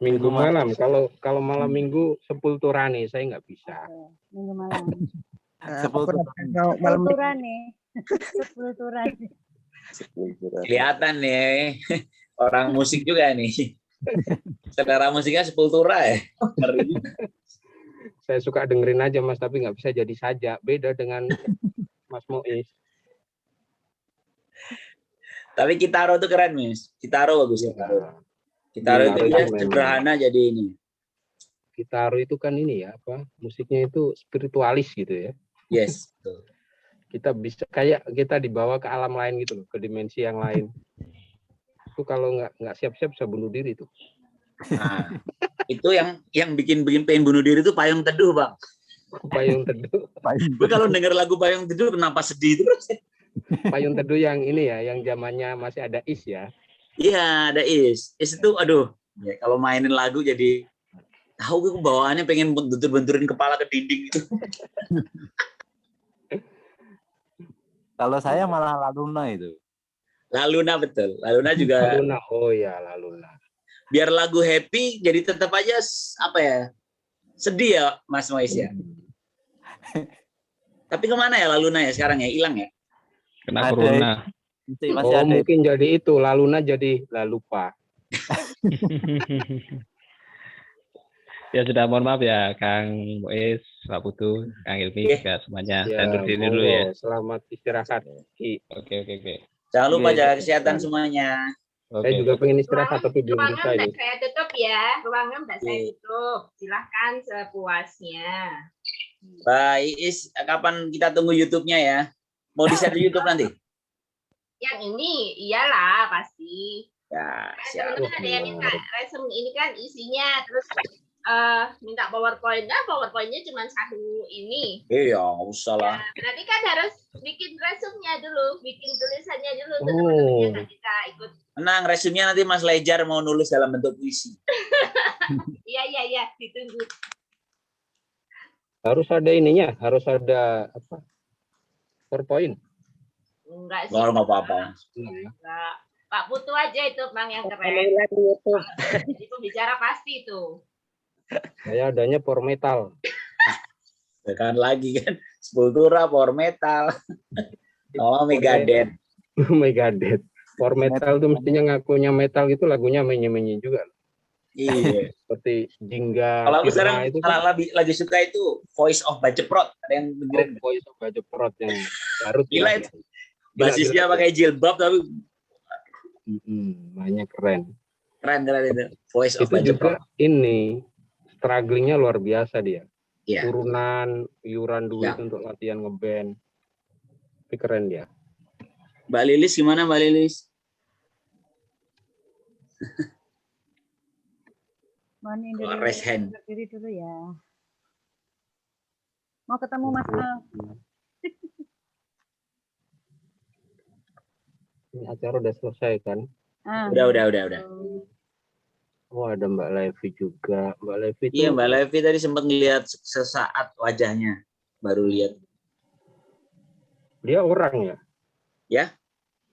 Minggu malam. Kalau malam minggu sepulturane saya nggak bisa. Minggu malam. Sepulturane. Kelihatan nih orang musik juga nih. Selera musiknya sepultura ya. Saya suka dengerin aja Mas, tapi nggak bisa jadi sajak. Beda dengan Mas Mois. Tapi Kitaro tuh keren, Mas. Kitaro bagus. Kitaro itu dia sederhana jadi ini. Kitaro itu kan ini ya, musiknya itu spiritualis gitu ya. Yes, betul. Kita bisa kayak kita dibawa ke alam lain gitu loh, ke dimensi yang lain. Itu kalau nggak siap-siap bisa bunuh diri tuh. Nah, itu yang bikin pengen bunuh diri itu Payung Teduh, Bang. Payung Teduh. Gue kalau denger lagu Payung Teduh kenapa sedih terus? Payung Teduh yang ini ya, yang zamannya masih ada Is ya. Iya, ada Is. Is itu aduh, ya, kalau mainin lagu jadi tahu gue bawaannya pengen bentur-benturin kepala ke dinding gitu. Kalau saya malah Laluna itu. Laluna betul. Laluna juga. Laluna. Oh ya, Laluna. Biar lagu happy jadi tetap aja sedih ya Mas Mois ya. Tapi kemana ya Laluna ya sekarang ya, hilang ya? Kena corona. Mungkin jadi itu Laluna jadi Lalupa. Ya sudah, mohon maaf ya Kang Mois, Pak Putu, Kang Ilmi, juga semuanya. Saya undur diri dulu ya. Selamat istirahat. Oke. Jangan lupa jaga kesehatan semuanya. Saya juga pengen istirahat tapi belum bisa Ruangan ini. saya tutup ya, ruangan udah saya tutup. Silahkan sepuasnya. Baik, Is, kapan kita tunggu YouTube-nya ya? Mau di-share di YouTube nanti? Yang ini iyalah pasti. Ya, siap. Teman-teman ada yang minta resume ini kan isinya, terus minta PowerPoint. Nah, PowerPoint-nya cuma satu ini. Iya, nggak usah lah. Nanti kan harus bikin resume-nya dulu, bikin tulisannya dulu. Teman-temannya nggak bisa ikut. Tenang, resumenya nanti Mas Lejar mau nulis dalam bentuk puisi. Iya, ditunggu. Harus ada ininya, harus ada PowerPoint. Enggak sih. Nggak apa-apa. Enggak. Pak Putu aja itu Bang yang keren. Itu bicara pasti itu. Saya adanya power metal. Kan lagi kan, Sepultura, power metal. Oh, Megadeth. Megadeth. Power metal itu mestinya ngakunya metal gitu, lagunya menye-menye juga. Iya. Seperti Jingga. Kalau aku sekarang itu lagi suka itu Voice of Bajeprot. Ada yang dengerin? Voice of Bajeprot yang baru. Gila itu. Basisnya pakai jilbab tapi banyak keren. Keren itu. Voice of Itu Bajeprot. Juga ini strugglingnya luar biasa dia. Yeah. Turunan, iuran duit untuk latihan ngeband. Tapi keren dia. Mbak Lilis gimana Mbak Lilis? Mohon raise hand. Berdiri dulu ya. Mau ketemu Mas Al. Ini acara udah selesai kan? Udah. Oh, ada Mbak Levi juga. Mbak Levi itu. Iya, Mbak Levi tadi sempat ngelihat sesaat wajahnya, baru lihat. Dia orang ya? Ya?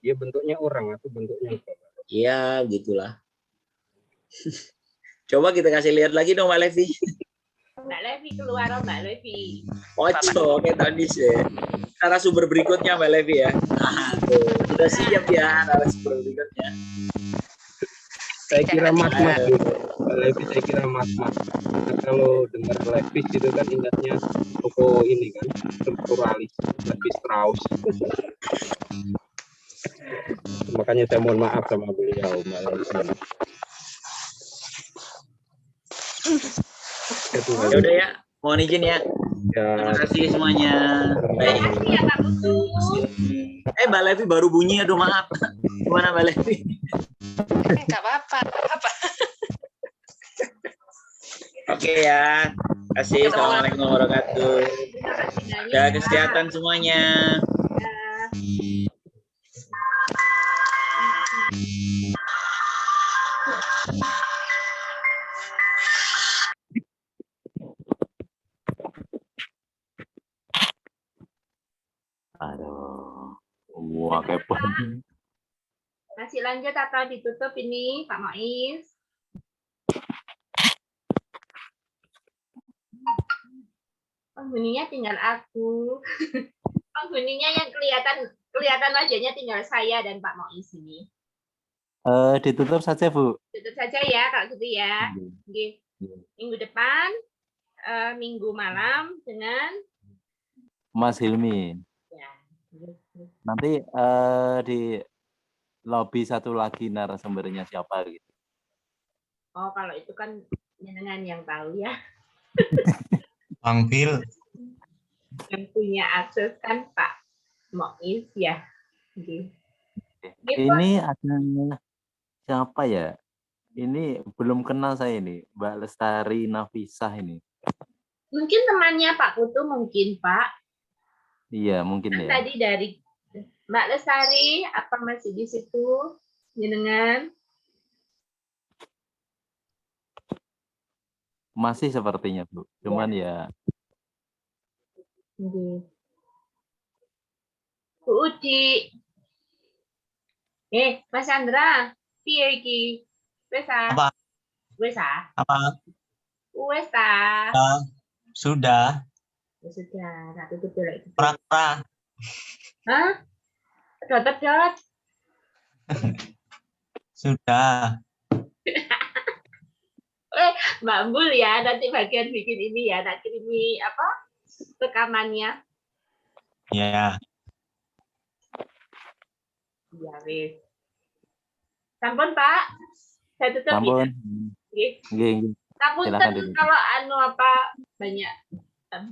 Dia bentuknya orang atau bentuknya apa? Iya, gitulah. Coba kita kasih lihat lagi dong, Mbak Levi. Mbak Levi keluar, Mbak Levi. Ojo, kayak tadi sih. Narasumber berikutnya, Mbak Levi ya. Tuh, sudah siap ya narasumber berikutnya. Saya kira mas-mas dulu. Mbak Levi saya kira mas-mas. Nah, kalau dengar Levis itu kan ingatnya toko ini kan, strukturalis, Levi Strauss. Makanya saya mohon maaf sama beliau, Mbak Levi. Ya udah ya, mohon izin ya. Terima kasih semuanya. Baik. Makasih ya Pak Putu. Mbak Levi baru bunyi, aduh maaf. Gimana Mbak Levi? Enggak apa-apa. Oke ya. Kasih. Assalamualaikum warahmatullahi wabarakatuh. Jaga kesehatan semuanya. Aduh, semua kepo. Masih lanjut atau ditutup ini Pak Mois? Penghuninya tinggal aku. Penghuninya yang kelihatan wajahnya tinggal saya dan Pak Mois ini. Ditutup saja, Bu. Tutup saja ya kalau gitu ya. Oke. Minggu depan, minggu malam dengan Mas Hilmi. ya. Nanti di lobby satu lagi narasumbernya siapa gitu. Oh, kalau itu kan jenengan yang tahu ya. Bang Phil. Yang punya akses kan Pak Mois ya. Oke. Ini ada siapa ya? Ini belum kenal saya ini, Mbak Lestari Nafisah ini. Mungkin temannya Pak Putu mungkin Pak. Iya, mungkin ya. Tadi dari Mbak Lestari, apa masih di situ? Jenengan? Masih sepertinya, Bu. Cuman ya. Bu Uci. Mas Chandra, piye iki? Wes ah? Apa? Wes ah? Apa? Wes ah? Sudah. Ya sudah, tak tutup dulu itu. Pra. Hah? Pedot. Sudah. Mbak Mbul ya, nanti bagian bikin ini ya, tak kirimi apa? Rekamannya. Ya. Ya, wis. Sampun, Pak. Saya tutup Sampun. ya. Nggih. Sampun kalau anu apa banyak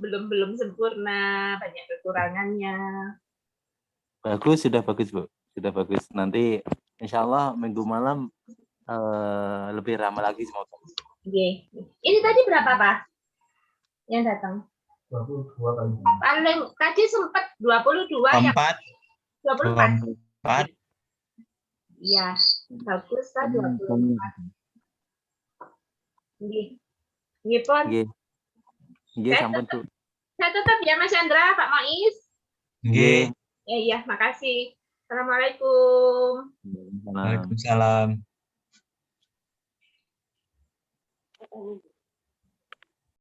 belum sempurna, banyak kekurangannya. Bagus, sudah bagus, Bu. Sudah bagus. Nanti insya Allah minggu malam lebih ramai lagi semoga. Oke. Ini tadi berapa, Pak? Yang datang? 22 kali. Paling tadi sempat 22 ya. 24. Iya, bagus kan 24. Nggih, Pon. Nggih, sampun, Bu. Saya tutup ya, Mas Chandra, Pak Mois. Nggih. Iya, makasih. Assalamualaikum. Waalaikumsalam.